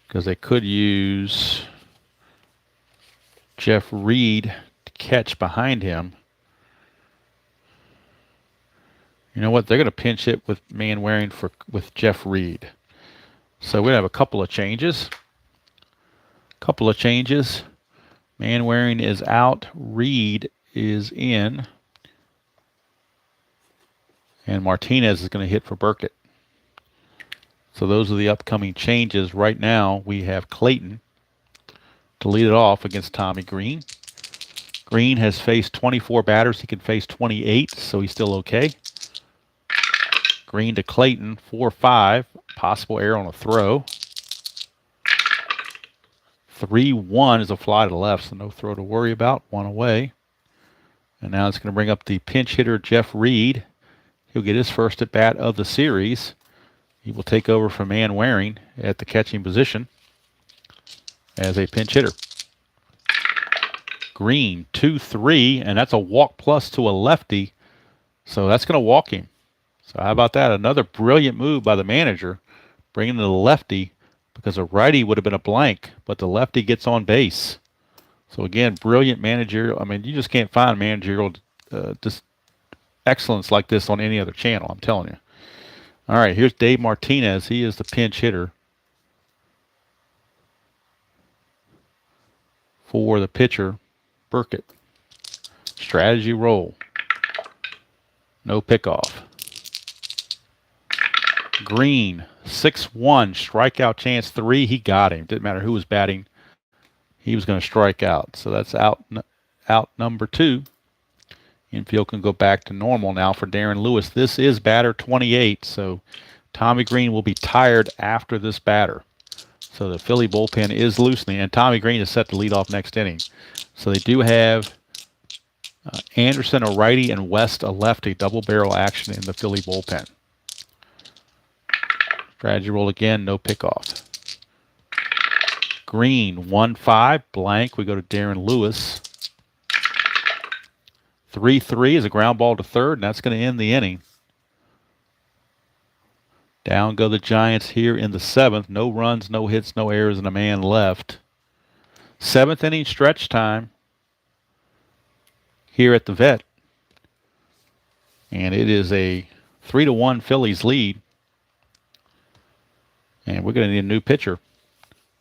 Speaker 1: Because they could use Jeff Reed to catch behind him. You know what? They're going to pinch hit with Manwaring with Jeff Reed. So we have a couple of changes. Manwaring is out. Reed is in. And Martinez is going to hit for Burkett. So those are the upcoming changes. Right now we have Clayton to lead it off against Tommy Greene. Greene has faced 24 batters. He can face 28, so he's still okay. Greene to Clayton, 4-5. Possible error on a throw. 3-1 is a fly to left, so no throw to worry about. 1 away. And now it's going to bring up the pinch hitter, Jeff Reed. He'll get his first at bat of the series. He will take over from Manwaring at the catching position as a pinch hitter. Greene, 2-3, and that's a walk plus to a lefty. So that's going to walk him. So how about that? Another brilliant move by the manager, bringing in the lefty, because a righty would have been a blank, but the lefty gets on base. So again, brilliant managerial. I mean, you just can't find managerial just excellence like this on any other channel, I'm telling you. All right, here's Dave Martinez. He is the pinch hitter for the pitcher, Burkett. Strategy roll. No pickoff. Greene, 6-1, strikeout chance 3. He got him. Didn't matter who was batting. He was going to strike out. So that's out number 2. Infield can go back to normal now for Darren Lewis. This is batter 28, so Tommy Greene will be tired after this batter. So the Philly bullpen is loosening, and Tommy Greene is set to lead off next inning. So they do have Anderson, a righty, and West, a lefty. Double barrel action in the Philly bullpen. Strategy roll again, no pickoff. Greene, 1-5, blank. We go to Darren Lewis. 3-3 is a ground ball to third, and that's going to end the inning. Down go the Giants here in the 7th. No runs, no hits, no errors, and a man left. 7th inning stretch time here at the Vet. And it is a 3-1 Phillies lead. And we're going to need a new pitcher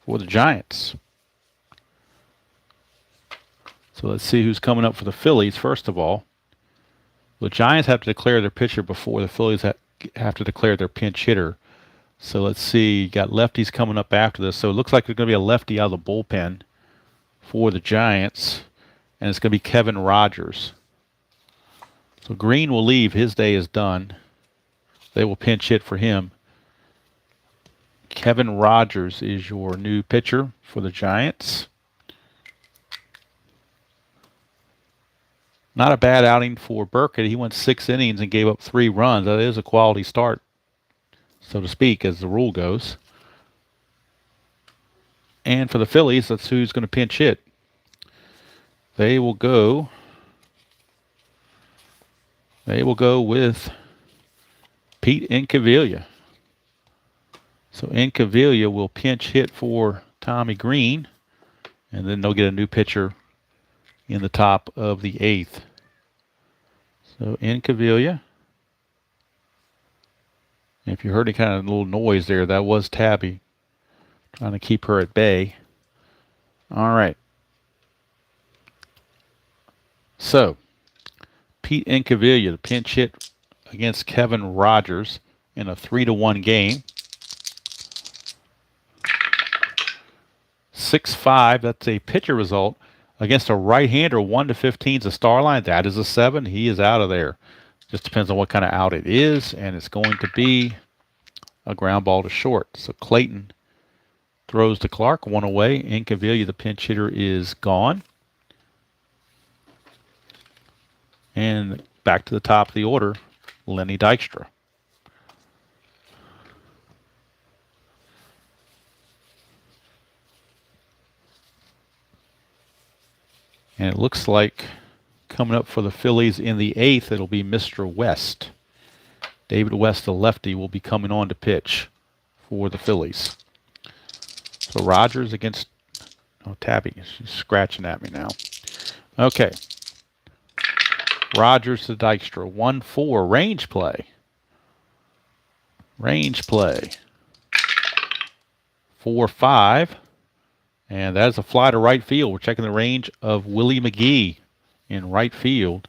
Speaker 1: for the Giants. So let's see who's coming up for the Phillies first of all. The Giants have to declare their pitcher before the Phillies have to declare their pinch hitter. So let's see, got lefties coming up after this. So it looks like there's going to be a lefty out of the bullpen for the Giants. And it's going to be Kevin Rogers. So Greene will leave. His day is done. They will pinch hit for him. Kevin Rogers is your new pitcher for the Giants. Not a bad outing for Burkett. He went 6 innings and gave up 3 runs. That is a quality start, so to speak, as the rule goes. And for the Phillies, that's who's going to pinch hit. They will go with Pete Incaviglia. So Incaviglia will pinch hit for Tommy Greene, and then they'll get a new pitcher in the top of the 8th. So Incaviglia. If you heard any kind of little noise there, that was Tabby trying to keep her at bay. All right. So Pete Incaviglia, the pinch hit against Kevin Rogers in a 3-1 game. 6-5, that's a pitcher result. Against a right-hander, 1-15 is a star line. That is a 7. He is out of there. Just depends on what kind of out it is, and it's going to be a ground ball to short. So Clayton throws to Clark, 1 away. Incaviglia, the pinch hitter, is gone. And back to the top of the order, Lenny Dykstra. And it looks like coming up for the Phillies in the 8th, it'll be Mr. West. David West, the lefty, will be coming on to pitch for the Phillies. So Rogers against... Oh, Tabby. She's scratching at me now. Okay. Rogers to Dykstra. 1-4. Range play. Range play. 4-5. And that is a fly to right field. We're checking the range of Willie McGee in right field.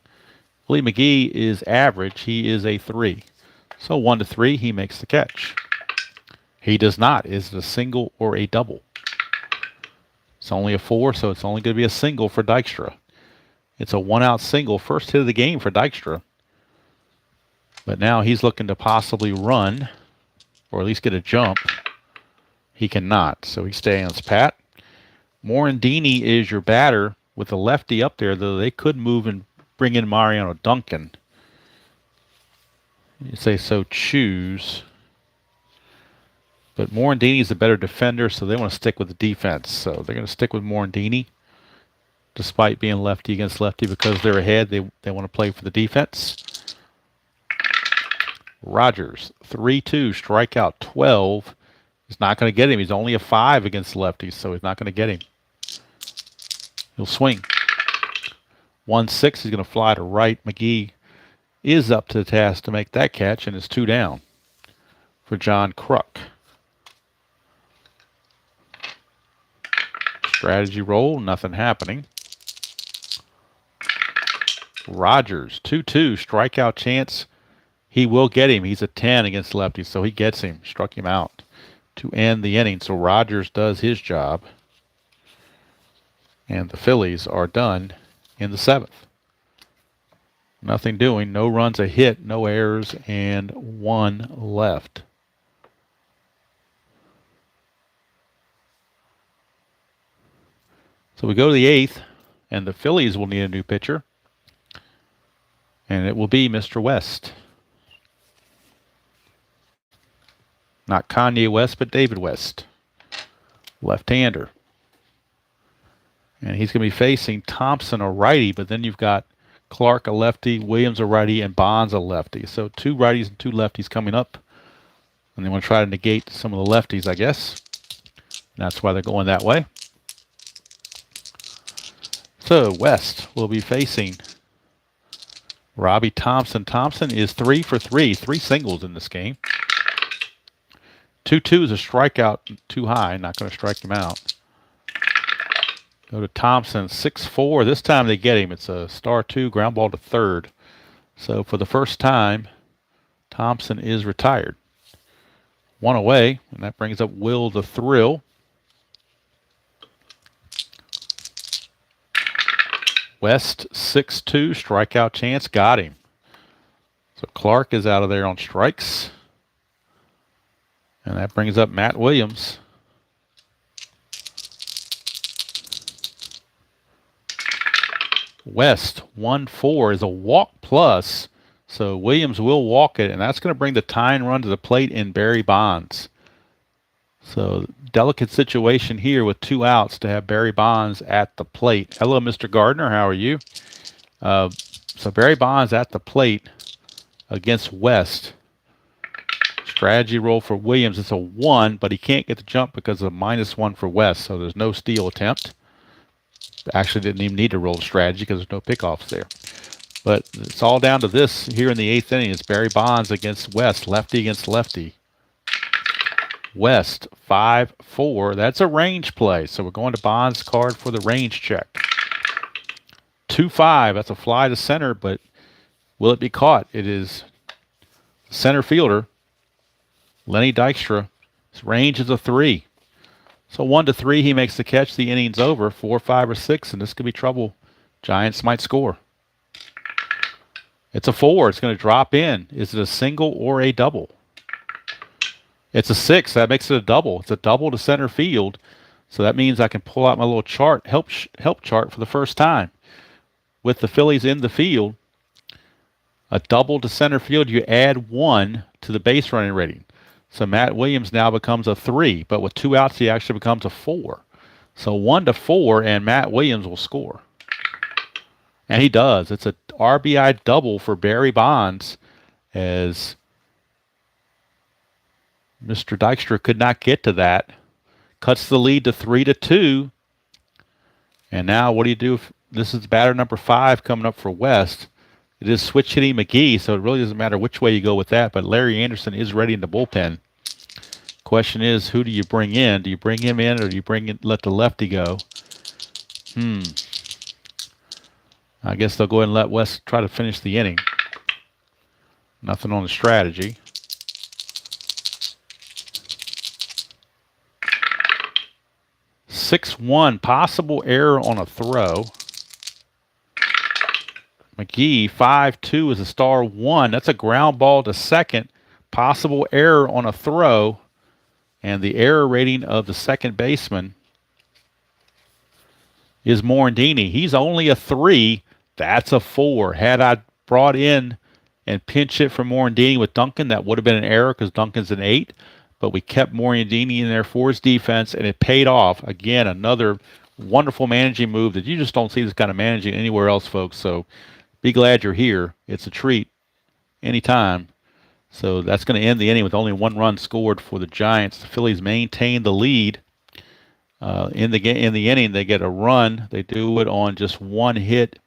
Speaker 1: Willie McGee is average. He is a 3. So 1-3, he makes the catch. He does not. Is it a single or a double? It's only a 4, so it's only going to be a single for Dykstra. It's a 1-out single. First hit of the game for Dykstra. But now he's looking to possibly run, or at least get a jump. He cannot, so he stands pat. Morandini is your batter with the lefty up there, though they could move and bring in Mariano Duncan. You say so choose. But Morandini is a better defender, so they want to stick with the defense. So they're going to stick with Morandini, despite being lefty against lefty, because they're ahead. They want to play for the defense. Rogers, 3-2, strikeout 12. He's not going to get him. He's only a 5 against lefties, so he's not going to get him. He'll swing. 1-6, he's going to fly to right. McGee is up to the task to make that catch, and it's 2 down for John Kruk. Strategy roll, nothing happening. Rogers, 2-2, strikeout chance. He will get him. He's a 10 against lefties, so he gets him. Struck him out to end the inning. So Rogers does his job. And the Phillies are done in the 7th. Nothing doing. No runs, a hit, no errors, and 1 left. So we go to the 8th, and the Phillies will need a new pitcher. And it will be Mr. West. Not Kanye West, but David West. Left-hander. And he's going to be facing Thompson, a righty, but then you've got Clark a lefty, Williams a righty, and Bonds a lefty. So 2 righties and 2 lefties coming up. And they want to try to negate some of the lefties, I guess. And that's why they're going that way. So West will be facing Robbie Thompson. Thompson is 3 for 3 singles in this game. 2-2 is a strikeout too high, not going to strike him out. Go to Thompson, 6-4. This time they get him. It's a star 2, ground ball to third. So for the first time, Thompson is retired. 1 away, and that brings up Will the Thrill. West, 6-2, strikeout chance, got him. So Clark is out of there on strikes. And that brings up Matt Williams. West, 1-4 is a walk plus. So Williams will walk it, and that's going to bring the tying run to the plate in Barry Bonds. So delicate situation here with 2 outs to have Barry Bonds at the plate. Hello, Mr. Gardner. How are you? So Barry Bonds at the plate against West. Strategy roll for Williams. It's a 1, but he can't get the jump because of -1 for West. So there's no steal attempt. Actually didn't even need to roll the strategy because there's no pickoffs there. But it's all down to this here in the 8th inning. It's Barry Bonds against West, lefty against lefty. West, 5-4. That's a range play. So we're going to Bonds' card for the range check. 2-5. That's a fly to center, but will it be caught? It is center fielder, Lenny Dykstra. His range is a 3. So 1-3, he makes the catch. The inning's over. 4, 5, or 6, and this could be trouble. Giants might score. It's a 4. It's going to drop in. Is it a single or a double? It's a 6. That makes it a double. It's a double to center field. So that means I can pull out my little chart, help chart for the first time. With the Phillies in the field, a double to center field, you add 1 to the base running rating. So Matt Williams now becomes a 3, but with 2 outs, he actually becomes a 4. So 1-4, and Matt Williams will score. And he does. It's a RBI double for Barry Bonds, as Mr. Dykstra could not get to that. Cuts the lead to 3-2. And now what do you do if this is batter number 5 coming up for West? It is switch hitting McGee, so it really doesn't matter which way you go with that. But Larry Anderson is ready in the bullpen. Question is, who do you bring in? Do you bring him in, or do you let the lefty go? I guess they'll go ahead and let West try to finish the inning. Nothing on the strategy. (6-1), possible error on a throw. McGee, 5-2 is a star 1. That's a ground ball to second. Possible error on a throw. And the error rating of the second baseman is Morandini. He's only a 3. That's a 4. Had I brought in and pinch hit for Morandini with Duncan, that would have been an error because Duncan's an 8. But we kept Morandini in there for his defense, and it paid off. Again, another wonderful managing move that you just don't see this kind of managing anywhere else, folks. So be glad you're here. It's a treat anytime. So that's going to end the inning with only 1 run scored for the Giants. The Phillies maintain the lead. In the inning, they get a run. They do it on just 1 hit,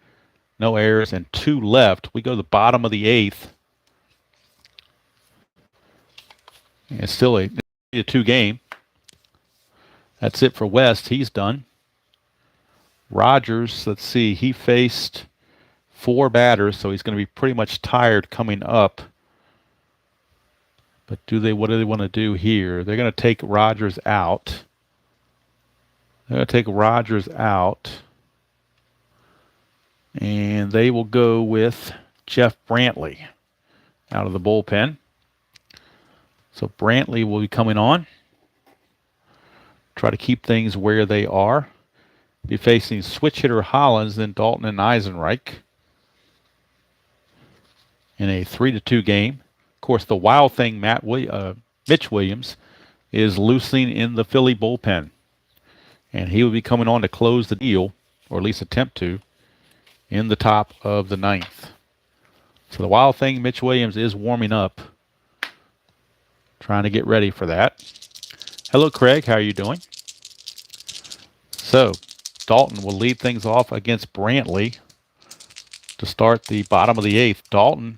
Speaker 1: no errors, and 2 left. We go to the bottom of the 8th. And it's still a 2 game. That's it for West. He's done. Rogers, let's see, he faced 4 batters, so he's going to be pretty much tired coming up. But what do they want to do here? They're going to take Rogers out. They're going to take Rogers out. And they will go with Jeff Brantley out of the bullpen. So Brantley will be coming on. Try to keep things where they are. Be facing switch hitter Hollins, then Dalton and Eisenreich in a 3-2 game. Of course, the wild thing, Mitch Williams, is loosening in the Philly bullpen. And he will be coming on to close the deal, or at least attempt to. in the top of the ninth. So the wild thing, Mitch Williams is warming up, trying to get ready for that. Hello, Craig. How are you doing? So Dalton will lead things off against Brantley to start the bottom of the eighth. Dalton,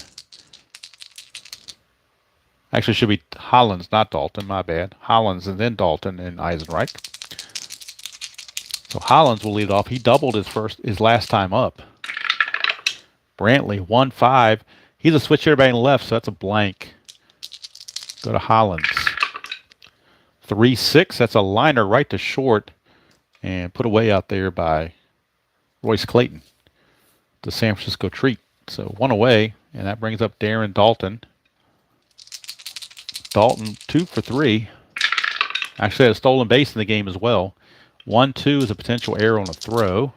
Speaker 1: actually should be Hollins, not Dalton, my bad. Hollins and then Dalton and Eisenreich. So Hollins will lead off. He doubled his last time up. Brantley, 1-5. He's a switch hitter batting left, so that's a blank. Go to Hollins. 3-6. That's a liner right to short and put away out there by Royce Clayton. The San Francisco treat. So one away, and that brings up Darren Dalton. Dalton 2 for 3. Actually had a stolen base in the game as well. 1-2 is a potential error on a throw.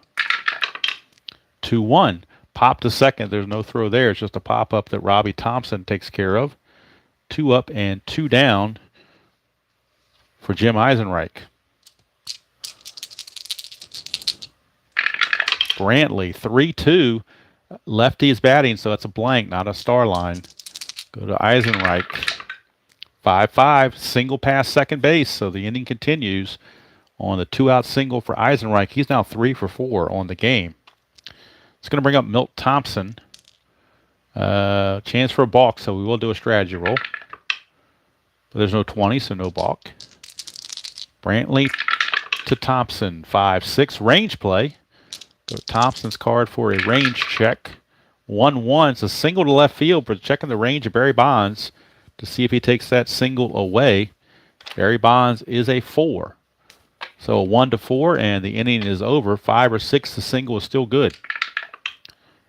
Speaker 1: 2-1. Pop to second. There's no throw there. It's just a pop-up that Robbie Thompson takes care of. 2 up and 2 down for Jim Eisenreich. Brantley, 3-2. Lefty is batting, so it's a blank, not a star line. Go to Eisenreich. 5-5. Single pass second base, so the inning continues on the 2-out single for Eisenreich. He's now 3 for 4 on the game. It's going to bring up Milt Thompson. Chance for a balk, so we will do a strategy roll. But there's no 20, so no balk. Brantley to Thompson. 5-6. Range play. Go to Thompson's card for a range check. 1-1. It's a single to left field, but checking the range of Barry Bonds to see if he takes that single away. Barry Bonds is a 4. So a 1-4, and the inning is over. 5 or 6, the single is still good.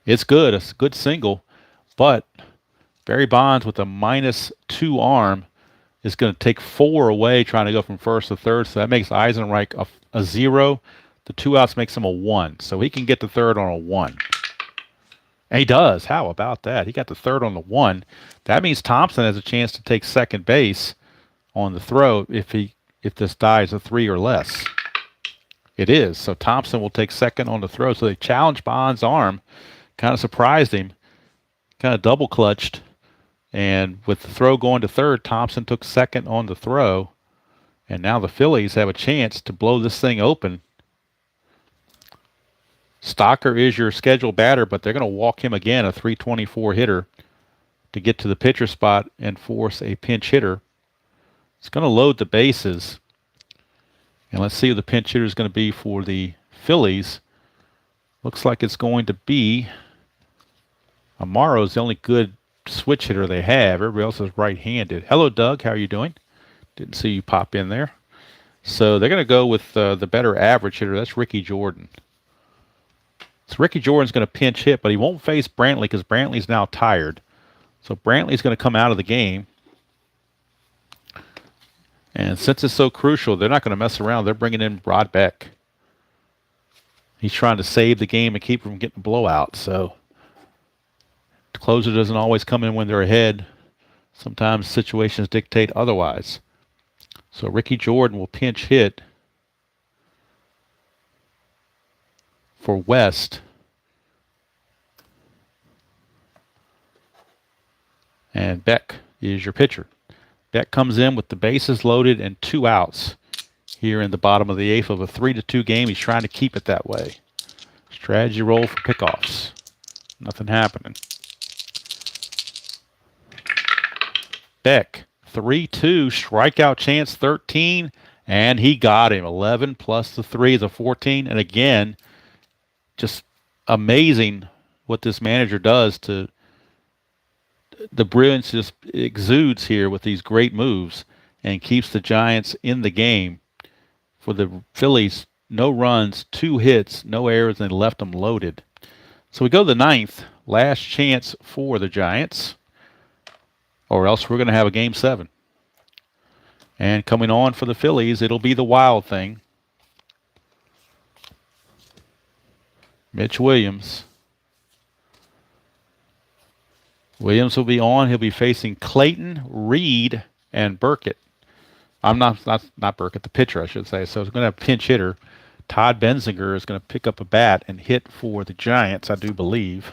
Speaker 1: It's good. It's a good single, but Barry Bonds with a -2 arm is going to take 4 away trying to go from first to third. So that makes Eisenreich a 0. The 2 outs makes him a 1. So he can get the third on a 1. And he does. How about that? He got the third on the 1. That means Thompson has a chance to take second base on the throw if this dies a 3 or less. It is. So Thompson will take second on the throw. So they challenged Bonds' arm. Kind of surprised him. Kind of double clutched. And with the throw going to third, Thompson took second on the throw. And now the Phillies have a chance to blow this thing open. Stocker is your scheduled batter, but they're going to walk him again, a 324 hitter, to get to the pitcher spot and force a pinch hitter. It's going to load the bases. And let's see who the pinch hitter is going to be for the Phillies. Looks like it's going to be Amaro's the only good switch hitter they have. Everybody else is right-handed. Hello, Doug. How are you doing? Didn't see you pop in there. So they're going to go with the better average hitter. That's Ricky Jordan. So Ricky Jordan's going to pinch hit, but he won't face Brantley because Brantley's now tired. So Brantley's going to come out of the game. And since it's so crucial, they're not going to mess around. They're bringing in Rod Beck. He's trying to save the game and keep from getting a blowout. So the closer doesn't always come in when they're ahead. Sometimes situations dictate otherwise. So Ricky Jordan will pinch hit for West. And Beck is your pitcher. Beck comes in with the bases loaded and 2 outs here in the bottom of the 8th of a 3-2 game. He's trying to keep it that way. Strategy roll for pickoffs. Nothing happening. Beck, 3-2, strikeout chance 13, and he got him. 11 plus the 3 is a 14. And again, just amazing what this manager does to the brilliance just exudes here with these great moves and keeps the Giants in the game. For the Phillies, no runs, 2 hits, no errors, and left them loaded. So we go to the 9th, last chance for the Giants, or else we're going to have a Game 7. And coming on for the Phillies, it'll be the wild thing. Mitch Williams. Williams will be on. He'll be facing Clayton, Reed, and Burkett. I'm not Burkett, the pitcher, I should say. So it's going to have a pinch hitter Todd Benzinger is going to pick up a bat and hit for the Giants, I do believe.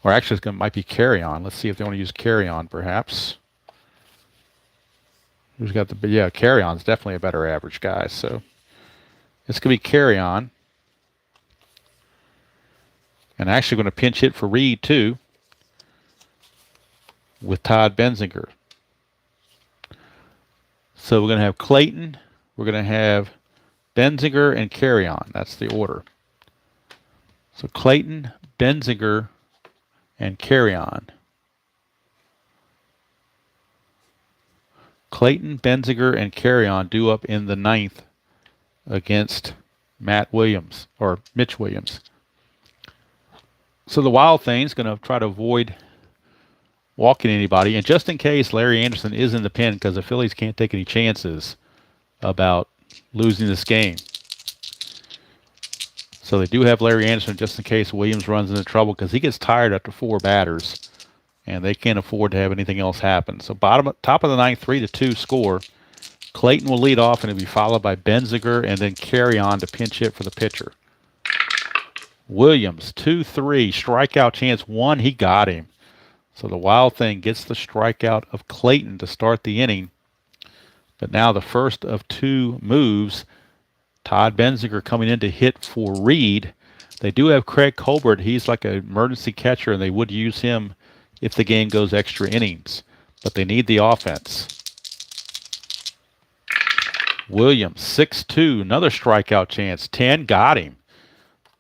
Speaker 1: Or actually, might be Carry On. Let's see if they want to use Carry On, perhaps. Who's got the... Yeah, Carry On's definitely a better average guy, so... It's going to be Carry On. And actually going to pinch hit for Reed, too, with Todd Benzinger. So we're going to have Clayton, we're going to have Benzinger, and Carry On. That's the order. So Clayton, Benzinger, and Carry On. Clayton, Benzinger, and Carry On due up in the 9th against Mitch Williams. So the Wild Thing's going to try to avoid walking anybody. And just in case Larry Anderson is in the pen, because the Phillies can't take any chances about losing this game. So they do have Larry Anderson just in case Williams runs into trouble, because he gets tired after 4 batters, and they can't afford to have anything else happen. So top of the 9th, 3-2 score. Clayton will lead off, and it'll be followed by Benziger, and then Carry On to pinch hit for the pitcher. Williams, 2-3, strikeout chance 1. He got him. So the Wild Thing gets the strikeout of Clayton to start the inning. But now the first of 2 moves. Todd Benzinger coming in to hit for Reed. They do have Craig Colbert. He's like an emergency catcher, and they would use him if the game goes extra innings. But they need the offense. Williams, 6-2, another strikeout chance. 10, got him.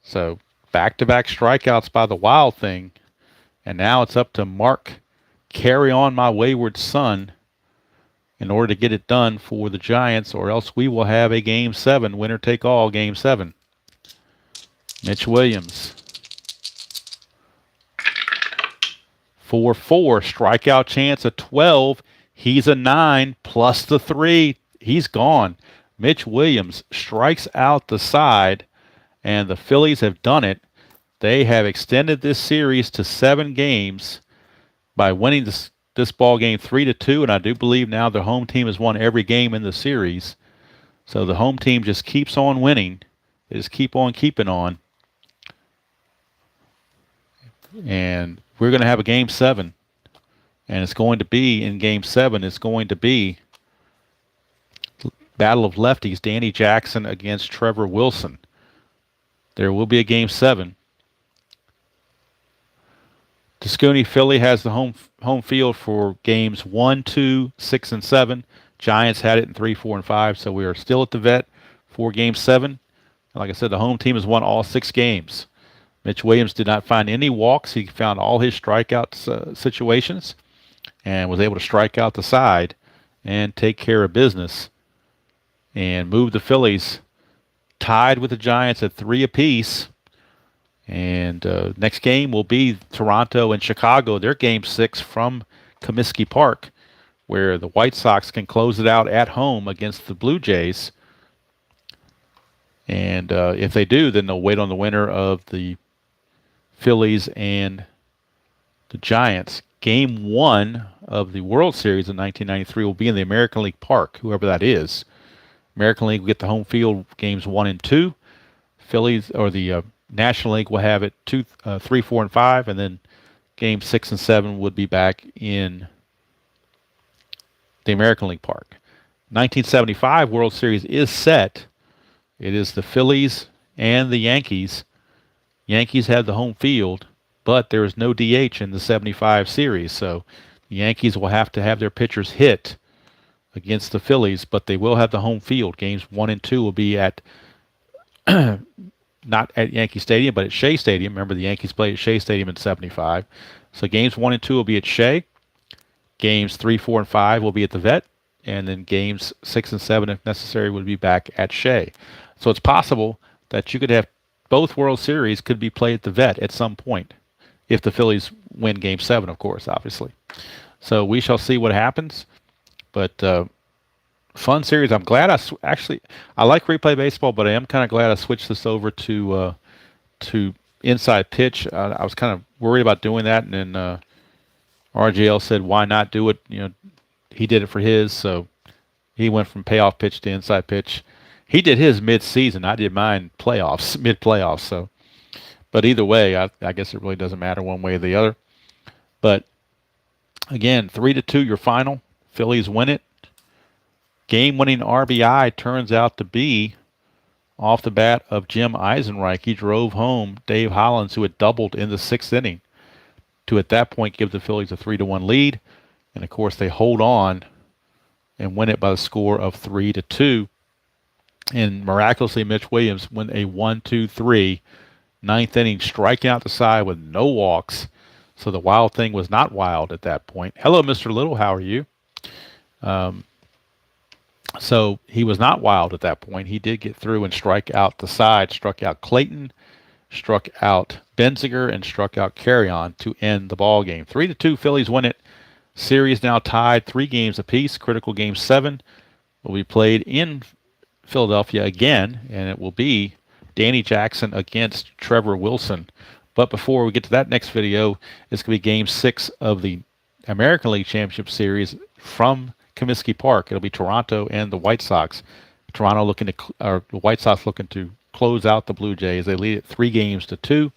Speaker 1: So back-to-back strikeouts by the Wild Thing. And now it's up to Mark, Carry On My Wayward Son, in order to get it done for the Giants, or else we will have a Game 7, winner-take-all Game 7. Mitch Williams. 4-4, strikeout chance of 12. He's a 9, plus the 3. He's gone. Mitch Williams strikes out the side, and the Phillies have done it. They have extended this series to 7 games by winning this ball game 3-2, and I do believe now the home team has won every game in the series. So the home team just keeps on winning. They just keep on keeping on. And we're going to have a Game 7. And it's going to be, in Game 7, it's going to be battle of lefties, Danny Jackson against Trevor Wilson. There will be a Game 7. Tuscany Philly has the home field for games 1, 2, 6, and 7. Giants had it in 3, 4, and 5, so we are still at the vet for Game 7. And like I said, the home team has won all 6 games. Mitch Williams did not find any walks. He found all his strikeout situations and was able to strike out the side and take care of business and move the Phillies tied with the Giants at 3 apiece. And next game will be Toronto and Chicago. Their Game 6 from Comiskey Park, where the White Sox can close it out at home against the Blue Jays. And if they do, then they'll wait on the winner of the Phillies and the Giants. Game 1 of the World Series in 1993 will be in the American League Park, whoever that is. American League will get the home field games 1 and 2. Phillies, or the National League, will have it 2, 3, 4, and 5, and then Game 6 and 7 would be back in the American League Park. 1975 World Series is set. It is the Phillies and the Yankees. Yankees have the home field, but there is no DH in the 75 series, so the Yankees will have to have their pitchers hit against the Phillies, but they will have the home field. Games 1 and 2 will be at not at Yankee Stadium, but at Shea Stadium. Remember, the Yankees played at Shea Stadium in 75. So games 1 and 2 will be at Shea. Games 3, 4, and 5 will be at the Vet. And then games 6 and 7, if necessary, would be back at Shea. So it's possible that you could have both World Series could be played at the Vet at some point, if the Phillies win Game 7, of course, obviously. So we shall see what happens. But fun series. I'm glad I like replay baseball, but I am kind of glad I switched this over to inside pitch. I was kind of worried about doing that, and then RGL said, "Why not do it?" You know, he did it for his, so he went from payoff pitch to inside pitch. He did his mid-season. I did mine playoffs, mid-playoffs. So, but either way, I guess it really doesn't matter one way or the other. But again, 3-2 your final. Phillies win it. Game-winning RBI turns out to be off the bat of Jim Eisenreich. He drove home Dave Hollins, who had doubled in the 6th inning, to at that point give the Phillies a 3-1 lead. And of course, they hold on and win it by the score of 3-2. And miraculously, Mitch Williams went a 1-2-3 ninth inning, striking out the side with no walks. So the wild thing was not wild at that point. Hello, Mr. Little. How are you? So he was not wild at that point. He did get through and strike out the side, struck out Clayton, struck out Benziger, and struck out Carrion to end the ball game. 3-2, Phillies win it. Series now tied 3 games apiece. Critical game 7 will be played in Philadelphia again, and it will be Danny Jackson against Trevor Wilson. But before we get to that next video, it's going to be game 6 of the American League Championship Series from Comiskey Park. It'll be Toronto and the White Sox. The White Sox looking to close out the Blue Jays. They lead it 3-2,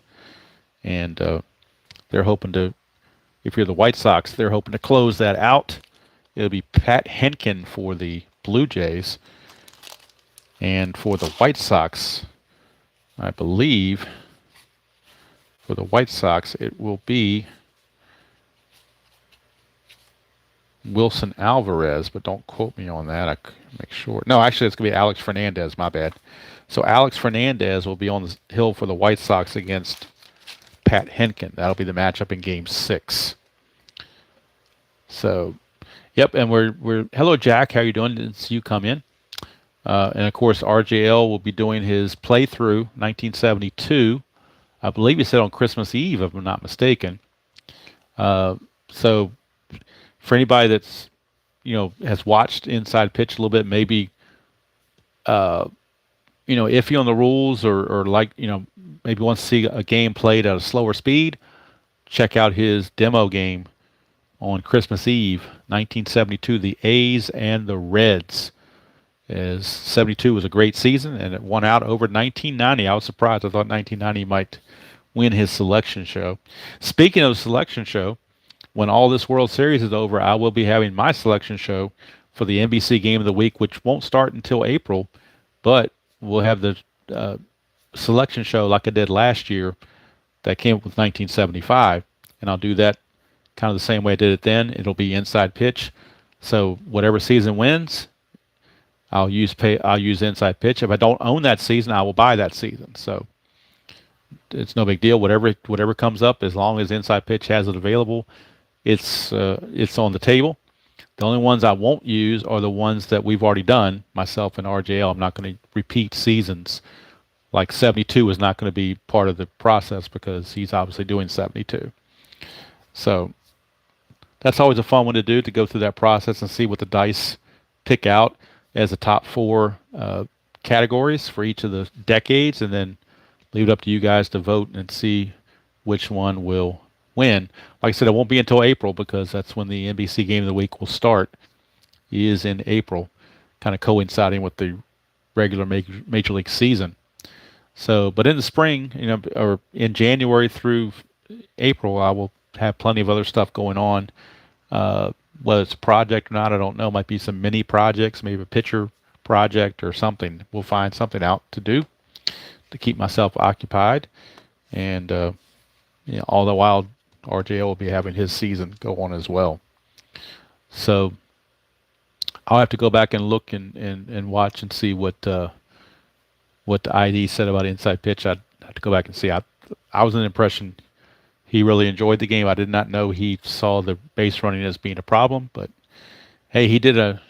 Speaker 1: and they're hoping to. If you're the White Sox, they're hoping to close that out. It'll be Pat Henkin for the Blue Jays, and for the White Sox, I believe. For the White Sox, it will be Wilson Alvarez, but don't quote me on that. I make sure. No, actually, it's going to be Alex Fernandez. My bad. So Alex Fernandez will be on the hill for the White Sox against Pat Henkin. That'll be the matchup in Game 6. So, yep, and we're hello, Jack. How you doing? Didn't see you come in. And of course, RJL will be doing his playthrough 1972. I believe he said on Christmas Eve, if I'm not mistaken. So for anybody that's, has watched Inside Pitch a little bit, maybe, iffy on the rules or maybe wants to see a game played at a slower speed, check out his demo game on Christmas Eve, 1972, the A's and the Reds. As 72 was a great season, and it won out over 1990. I was surprised. I thought 1990 might win his selection show. Speaking of selection show, when all this World Series is over, I will be having my selection show for the NBC Game of the Week, which won't start until April, but we'll have the selection show like I did last year that came up with 1975, and I'll do that kind of the same way I did it then. It'll be Inside Pitch. So whatever season wins, I'll use Inside Pitch. If I don't own that season, I will buy that season. So it's no big deal. Whatever comes up, as long as Inside Pitch has it available, it's on the table. The only ones I won't use are the ones that we've already done, myself and RJL. I'm not going to repeat seasons. Like 72 is not going to be part of the process because he's obviously doing 72. So that's always a fun one to do, to go through that process and see what the dice pick out as the top 4 categories for each of the decades, and then leave it up to you guys to vote and see which one will win. Like I said, it won't be until April because that's when the NBC Game of the Week will start. It is in April, kind of coinciding with the regular Major League season. So, but in the spring, or in January through April, I will have plenty of other stuff going on. Whether it's a project or not, I don't know. Might be some mini projects, maybe a pitcher project or something. We'll find something out to do to keep myself occupied. And all the while, RJ will be having his season go on as well. So I'll have to go back and look and watch and see what the ID said about Inside Pitch. I'd have to go back and see. I was under the impression he really enjoyed the game. I did not know he saw the base running as being a problem, but hey, he did a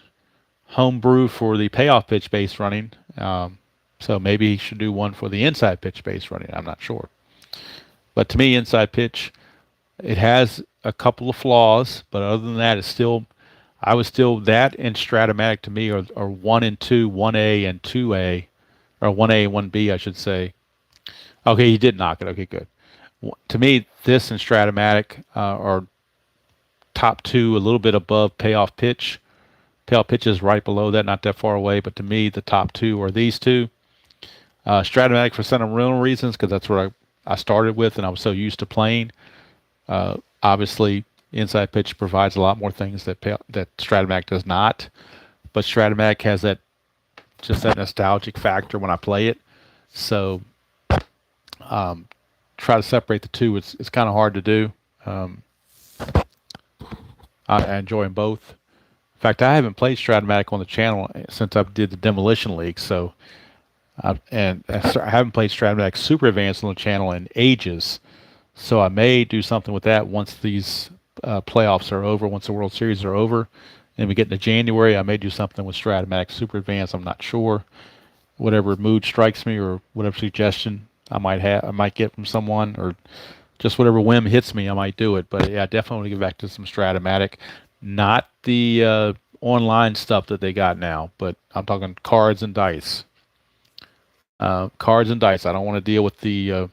Speaker 1: homebrew for the payoff pitch base running. So maybe he should do one for the inside pitch base running. I'm not sure. But to me, Inside Pitch, it has a couple of flaws, but other than that, that and Stratomatic to me are 1 and 2, 1A and 2A, or 1A and 1B, I should say. Okay, he did knock it. Okay, good. To me, this and Stratomatic are top 2, a little bit above Payoff Pitch. Pale pitches right below that, not that far away. But to me, the top two are these two. Stratomatic for sentimental reasons, because that's what I started with, and I was so used to playing. Obviously, inside pitch provides a lot more things that Stratomatic does not. But Stratomatic has that nostalgic factor when I play it. So try to separate the two. It's kind of hard to do. I enjoy them both. In fact, I haven't played Stratomatic on the channel since I did the Demolition League. So, I haven't played Stratomatic Super Advanced on the channel in ages. So I may do something with that once these playoffs are over, once the World Series are over, and we get into January. I may do something with Stratomatic Super Advanced. I'm not sure. Whatever mood strikes me, or whatever suggestion I might get from someone, or just whatever whim hits me, I might do it. But yeah, I definitely want to get back to some Stratomatic, not the online stuff that they got now, but I'm talking cards and dice. Cards and dice. I don't want to deal with the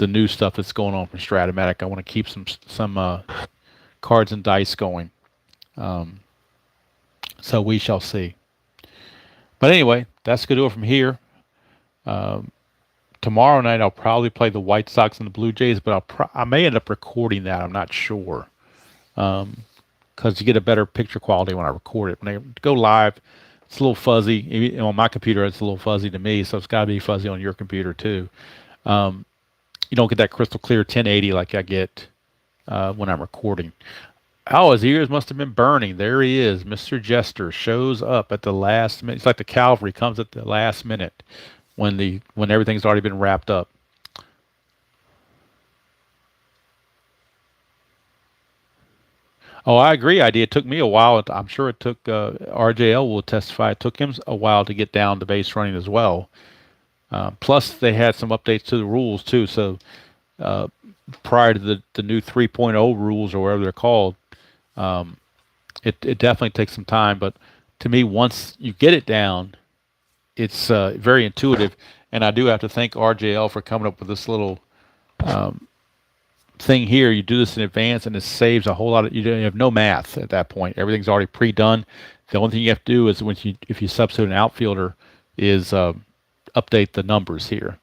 Speaker 1: new stuff that's going on from Stratomatic. I want to keep some cards and dice going. So we shall see. But anyway, that's going to do it from here. Tomorrow night I'll probably play the White Sox and the Blue Jays, but I may end up recording that. I'm not sure, because you get a better picture quality when I record it. When I go live, it's a little fuzzy. On my computer, it's a little fuzzy to me, so it's got to be fuzzy on your computer too. You don't get that crystal clear 1080 like I get when I'm recording. Oh, his ears must have been burning. There he is. Mr. Jester shows up at the last minute. It's like the cavalry comes at the last minute when everything's already been wrapped up. Oh, I agree, ID. It took me a while. I'm sure it took RJL will testify. It took him a while to get down to base running as well. Plus, they had some updates to the rules too. So prior to the new 3.0 rules, or whatever they're called, it definitely takes some time. But to me, once you get it down, it's very intuitive. And I do have to thank RJL for coming up with this little thing here. You do this in advance, and it saves a whole lot of. You have no math at that point. Everything's already pre-done. The only thing you have to do is if you substitute an outfielder, is update the numbers here.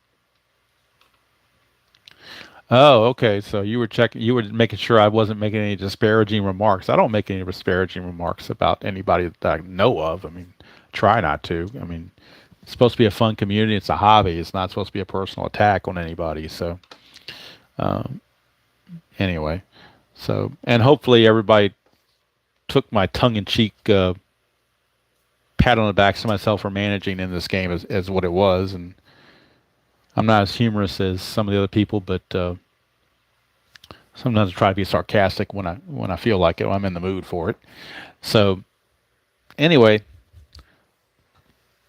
Speaker 1: Oh, okay. So you were making sure I wasn't making any disparaging remarks. I don't make any disparaging remarks about anybody that I know of. I mean, try not to. I mean, it's supposed to be a fun community. It's a hobby. It's not supposed to be a personal attack on anybody. So, anyway, and hopefully everybody took my tongue-in-cheek pat on the back to myself for managing in this game as what it was. And I'm not as humorous as some of the other people, but sometimes I try to be sarcastic when I feel like it, when I'm in the mood for it. So anyway,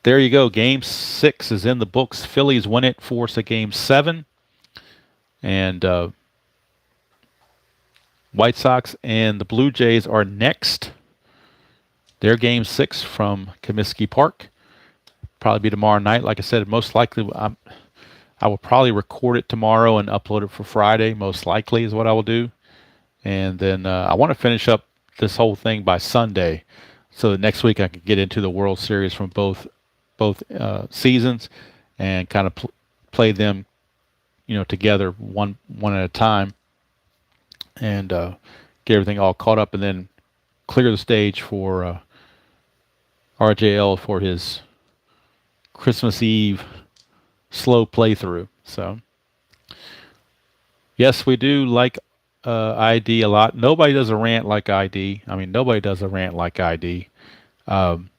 Speaker 1: there you go. Game 6 is in the books. Phillies win it, force a Game 7. And White Sox and the Blue Jays are next. Their Game 6 from Comiskey Park. Probably be tomorrow night. Like I said, most likely I will probably record it tomorrow and upload it for Friday. Most likely is what I will do. And then I want to finish up this whole thing by Sunday, so that next week I can get into the World Series from both seasons and kind of play them, together one at a time, and get everything all caught up, and then clear the stage for RJL for his Christmas Eve slow playthrough. So yes, we do like ID a lot. Nobody does a rant like ID. I mean, nobody does a rant like ID. Loved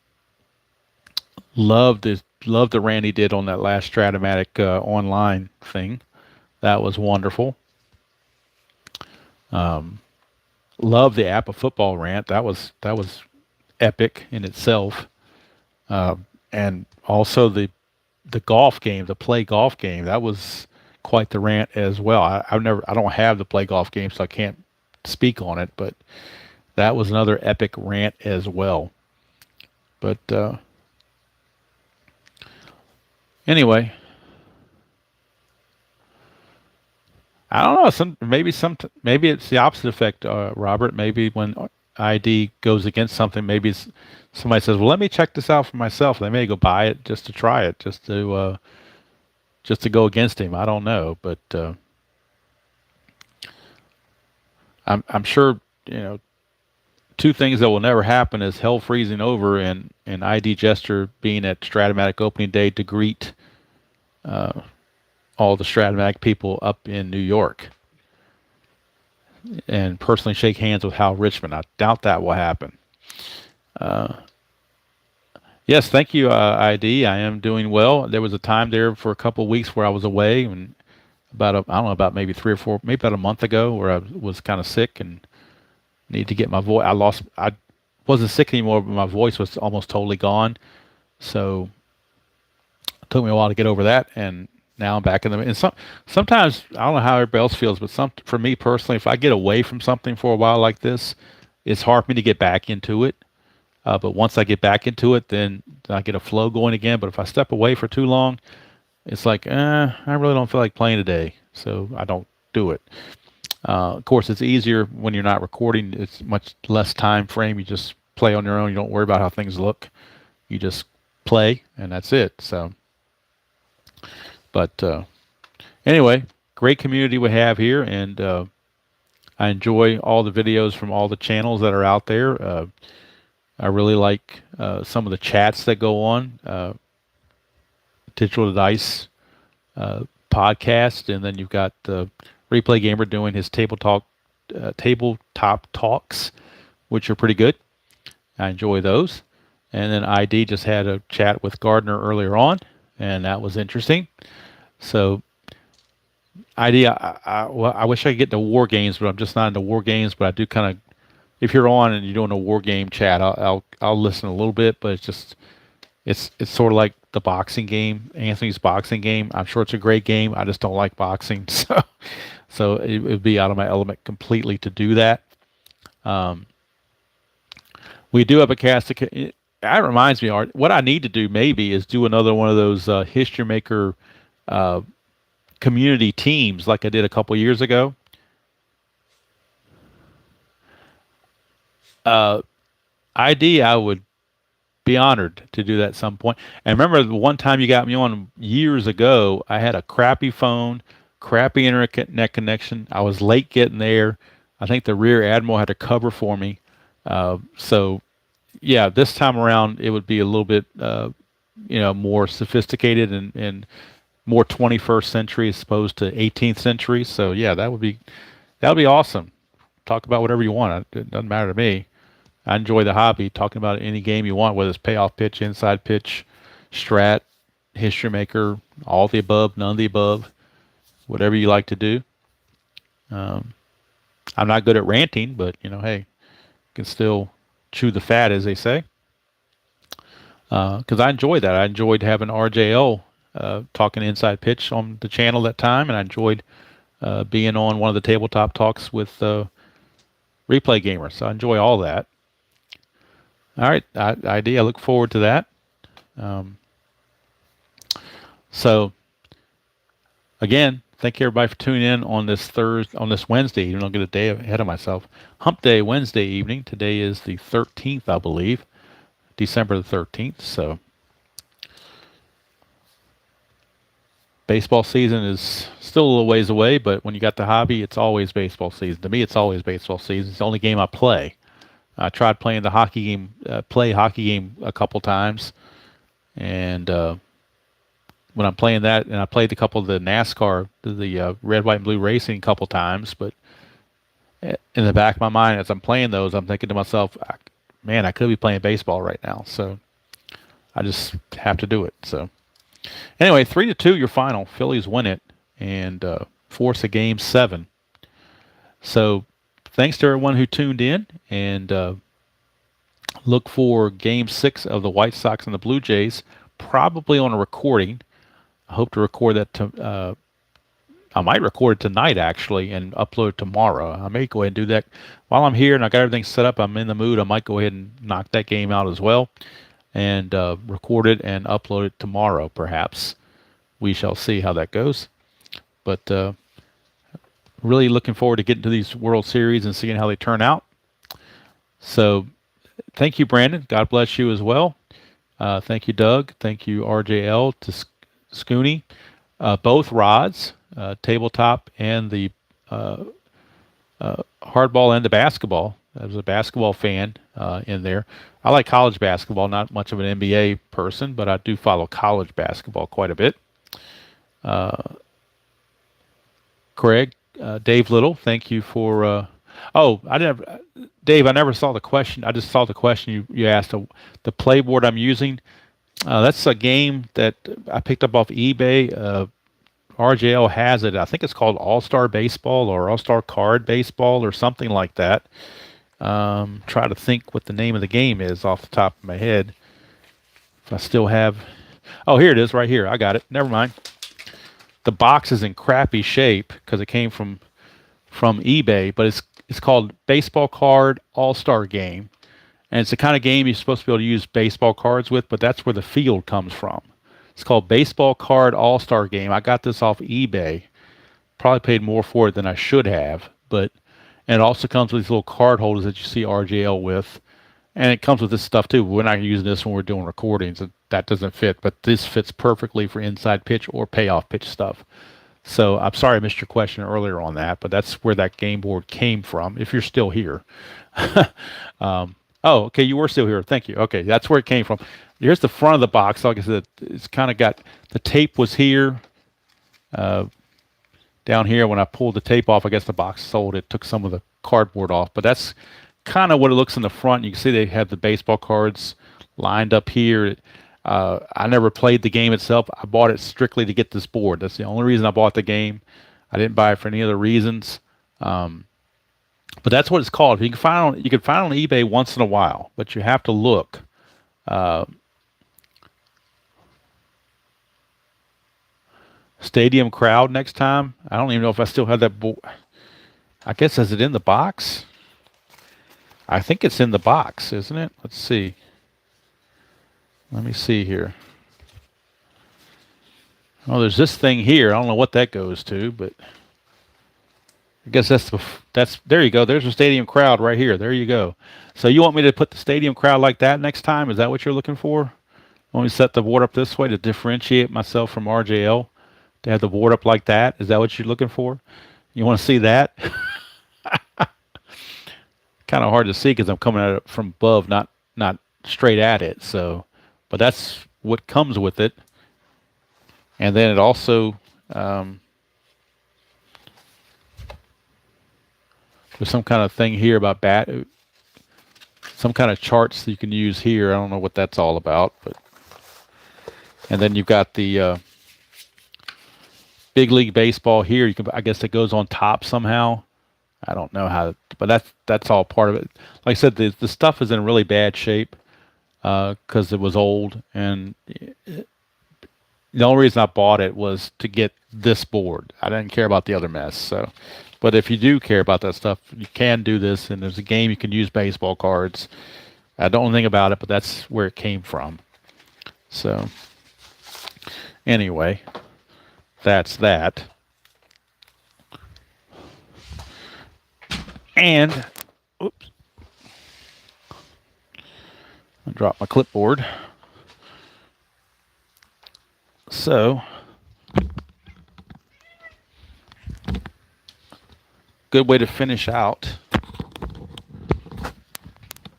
Speaker 1: the rant he did on that last Stratomatic online thing. That was wonderful. Love the Apple football rant. That was epic in itself. And also the golf game, the play golf game. That was quite the rant as well. I don't have the play golf game, so I can't speak on it. But that was another epic rant as well. But anyway, I don't know. Maybe it's the opposite effect, Robert. Maybe when ID goes against something, maybe somebody says, "Well, let me check this out for myself." They may go buy it just to try it, just to go against him. I don't know, but I'm sure two things that will never happen is hell freezing over and ID Jester being at Stratomatic opening day to greet all the Stratomatic people up in New York and personally shake hands with Hal Richmond. I doubt that will happen. Yes, thank you, ID. I am doing well. There was a time there for a couple of weeks where I was away, and I don't know, about maybe 3 or 4, maybe about a month ago, where I was kind of sick and needed to get my voice. I wasn't sick anymore, but my voice was almost totally gone. So it took me a while to get over that, and now I'm back in the. And sometimes I don't know how everybody else feels, but for me personally, if I get away from something for a while like this, it's hard for me to get back into it. But once I get back into it, then I get a flow going again. But if I step away for too long, it's like, I really don't feel like playing today, so I don't do it. Of course, it's easier when you're not recording. It's much less time frame. You just play on your own. You don't worry about how things look. You just play, and that's it. So, but anyway, great community we have here, and I enjoy all the videos from all the channels that are out there. I really like some of the chats that go on. Digital Dice podcast, and then you've got Replay Gamer doing his tabletop talks, which are pretty good. I enjoy those. And then ID just had a chat with Gardner earlier on, and that was interesting. So ID, I wish I could get into war games, but I'm just not into war games. But I do kind of, if you're on and you're doing a war game chat, I'll listen a little bit. But it's sort of like the boxing game, Anthony's boxing game. I'm sure it's a great game. I just don't like boxing, so it would be out of my element completely to do that. We do have a cast. That reminds me, Art. What I need to do maybe is do another one of those History Maker community teams like I did a couple years ago. ID, I would be honored to do that at some point. And remember the one time you got me on years ago, I had a crappy phone, crappy internet connection. I was late getting there. I think the Rear Admiral had to cover for me. So yeah, this time around it would be a little bit, more sophisticated and more 21st century as opposed to 18th century. So yeah, that would be awesome. Talk about whatever you want. It doesn't matter to me. I enjoy the hobby, talking about any game you want, whether it's payoff pitch, inside pitch, strat, history maker, all the above, none of the above, whatever you like to do. I'm not good at ranting, but hey, you can still chew the fat, as they say. Because I enjoyed that. I enjoyed having RJL talking inside pitch on the channel that time, and I enjoyed being on one of the tabletop talks with Replay Gamer. So I enjoy all that. All right, ID. I look forward to that. So, again, thank you everybody for tuning in on this Wednesday. Even though I'll get a day ahead of myself. Hump Day Wednesday evening. Today is the 13th, I believe, December the 13th. So, baseball season is still a little ways away, but when you got the hobby, it's always baseball season. To me, it's always baseball season. It's the only game I play. I tried playing the hockey game, a couple times, and when I'm playing that, and I played a couple of the NASCAR, the red, white, and blue racing a couple times, but in the back of my mind, as I'm playing those, I'm thinking to myself, man, I could be playing baseball right now, so I just have to do it. So anyway, 3-2 your final. Phillies win it and force a game 7. So thanks to everyone who tuned in, and look for Game 6 of the White Sox and the Blue Jays, probably on a recording. I hope to record that. I might record it tonight, actually, and upload it tomorrow. I may go ahead and do that. While I'm here and I got everything set up, I'm in the mood, I might go ahead and knock that game out as well, and record it and upload it tomorrow, perhaps. We shall see how that goes. But really looking forward to getting to these World Series and seeing how they turn out. So thank you, Brandon. God bless you as well. Thank you, Doug. Thank you, RJL to Scooney. Both rods, tabletop and the hardball and the basketball. I was a basketball fan in there. I like college basketball, not much of an NBA person, but I do follow college basketball quite a bit. Craig, Dave Little, thank you for. Dave, I never saw the question. I just saw the question you asked. The playboard I'm using, that's a game that I picked up off eBay. RJL has it. I think it's called All Star Baseball or All Star Card Baseball or something like that. Try to think what the name of the game is off the top of my head. If I still have. Oh, here it is, right here. I got it. Never mind. The box is in crappy shape because it came from eBay, but it's called Baseball Card All Star Game, and it's the kind of game you're supposed to be able to use baseball cards with, but that's where the field comes from. It's called Baseball Card All Star Game. I got this off eBay. Probably paid more for it than I should have, but and it also comes with these little card holders that you see RGL with, and it comes with this stuff too. We're not using this when we're doing recordings. That doesn't fit, but this fits perfectly for inside pitch or payoff pitch stuff. So I'm sorry I missed your question earlier on that, but that's where that game board came from. If you're still here. Oh, okay, you were still here. Thank you. Okay, that's where it came from. Here's the front of the box. Like I said, it's kind of got the tape was here. Down here, when I pulled the tape off, I guess the box sold. It took some of the cardboard off, but that's kind of what it looks in the front. You can see they have the baseball cards lined up here. I never played the game itself. I bought it strictly to get this board. That's the only reason I bought the game. I didn't buy it for any other reasons. But that's what it's called. You can find it on eBay once in a while, but you have to look. Stadium crowd next time. I don't even know if I still have that board. I guess, is it in the box? I think it's in the box, isn't it? Let's see. Let me see here. Oh, there's this thing here. I don't know what that goes to, but I guess that's there you go. There's a stadium crowd right here. There you go. So you want me to put the stadium crowd like that next time? Is that what you're looking for? Want me to set the board up this way to differentiate myself from RJL? To have the board up like that? Is that what you're looking for? You want to see that? Kind of hard to see because I'm coming at it from above, not straight at it. So, but that's what comes with it. And then it also there's some kind of thing here about some kind of charts that you can use here. I don't know what that's all about, but and then you've got the Big League Baseball here. You can, I guess, it goes on top somehow. I don't know how, but that's all part of it. Like I said, the stuff is in really bad shape because it was old, and the only reason I bought it was to get this board. I didn't care about the other mess. So, but if you do care about that stuff, you can do this, and there's a game you can use baseball cards. I don't know anything about it, but that's where it came from. So, anyway. That's that. And, oops, I dropped my clipboard. So, good way to finish out.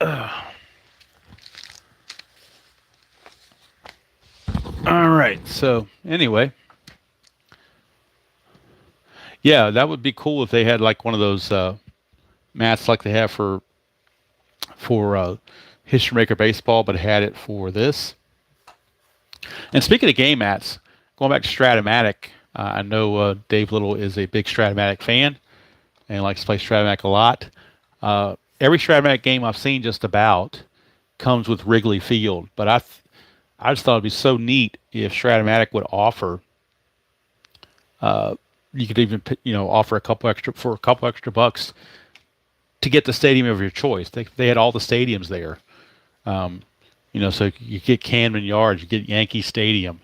Speaker 1: All right, so anyway. Yeah, that would be cool if they had like one of those mats like they have for History Maker Baseball, but had it for this. And speaking of game mats, going back to Stratomatic, I know Dave Little is a big Stratomatic fan and likes to play Stratomatic a lot. Every Stratomatic game I've seen just about comes with Wrigley Field, but I just thought it'd be so neat if Stratomatic would offer. You could even, offer a couple extra bucks to get the stadium of your choice. They had all the stadiums there. So you get Camden Yards, you get Yankee Stadium,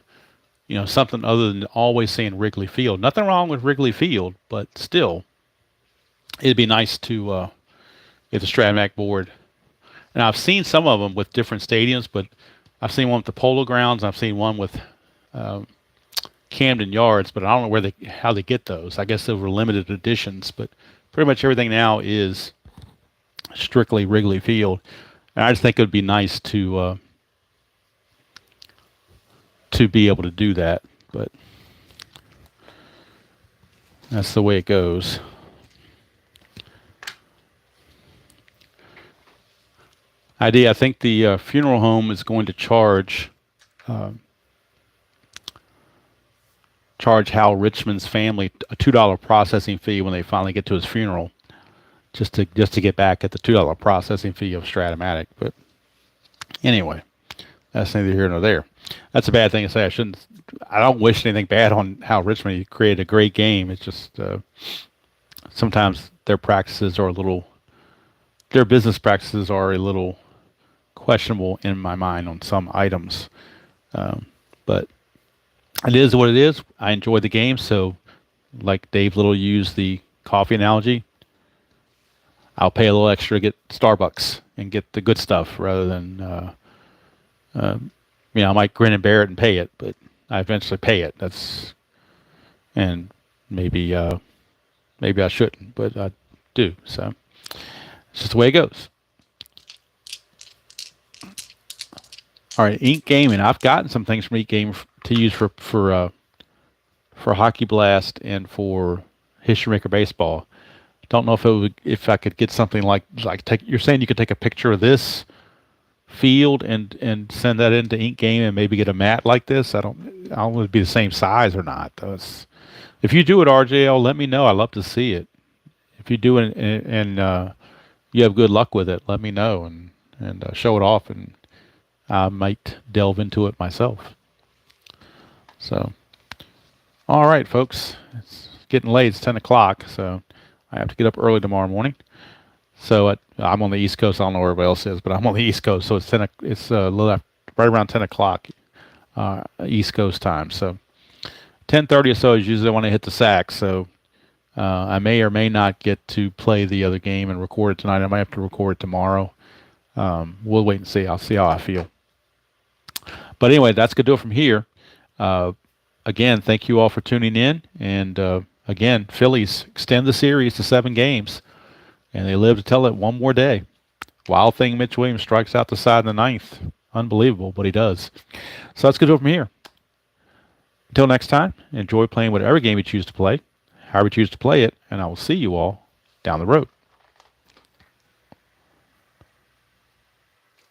Speaker 1: something other than always saying Wrigley Field. Nothing wrong with Wrigley Field, but still, it'd be nice to get the Stratomatic board And I've seen some of them with different stadiums, but I've seen one with the Polo Grounds. I've seen one with Camden Yards, but I don't know how they get those. I guess they were limited editions, but pretty much everything now is strictly Wrigley Field. And I just think it would be nice to be able to do that, but that's the way it goes. I think the funeral home is going to charge Hal Richmond's family a $2 processing fee when they finally get to his funeral, just to get back at the $2 processing fee of Stratomatic. But anyway, that's neither here nor there. That's a bad thing to say. I don't wish anything bad on Hal Richmond. He created a great game. It's just sometimes their business practices are a little questionable in my mind on some items. But it is what it is. I enjoyed the game. So like Dave Little used the coffee analogy, I'll pay a little extra to get Starbucks and get the good stuff rather than, I might grin and bear it and pay it, but I eventually pay it. And maybe I shouldn't, but I do. So it's just the way it goes. All right, Ink Gaming. I've gotten some things from Ink Gaming to use for Hockey Blast and for History Maker Baseball. Don't know if I could get something like you're saying you could take a picture of this field and send that into Ink Game and maybe get a mat like this. I don't know if it'd be the same size or not. If you do it, RJL, let me know. I'd love to see it. If you do it and you have good luck with it, let me know and show it off, and I might delve into it myself. So, all right, folks, it's getting late. It's 10 o'clock, so I have to get up early tomorrow morning. So I'm on the East Coast. I don't know where everybody else is, but I'm on the East Coast, so it's a little right around 10 o'clock East Coast time. So 10:30 or so is usually when I hit the sack. So I may or may not get to play the other game and record it tonight. I might have to record it tomorrow. We'll wait and see. I'll see how I feel. But anyway, that's going to do it from here. Again, thank you all for tuning in. And again, Phillies extend the series to 7 games. And they live to tell it one more day. Wild thing, Mitch Williams strikes out the side in the 9th. Unbelievable, but he does. So that's going to do it from here. Until next time, enjoy playing whatever game you choose to play, however you choose to play it, and I will see you all down the road.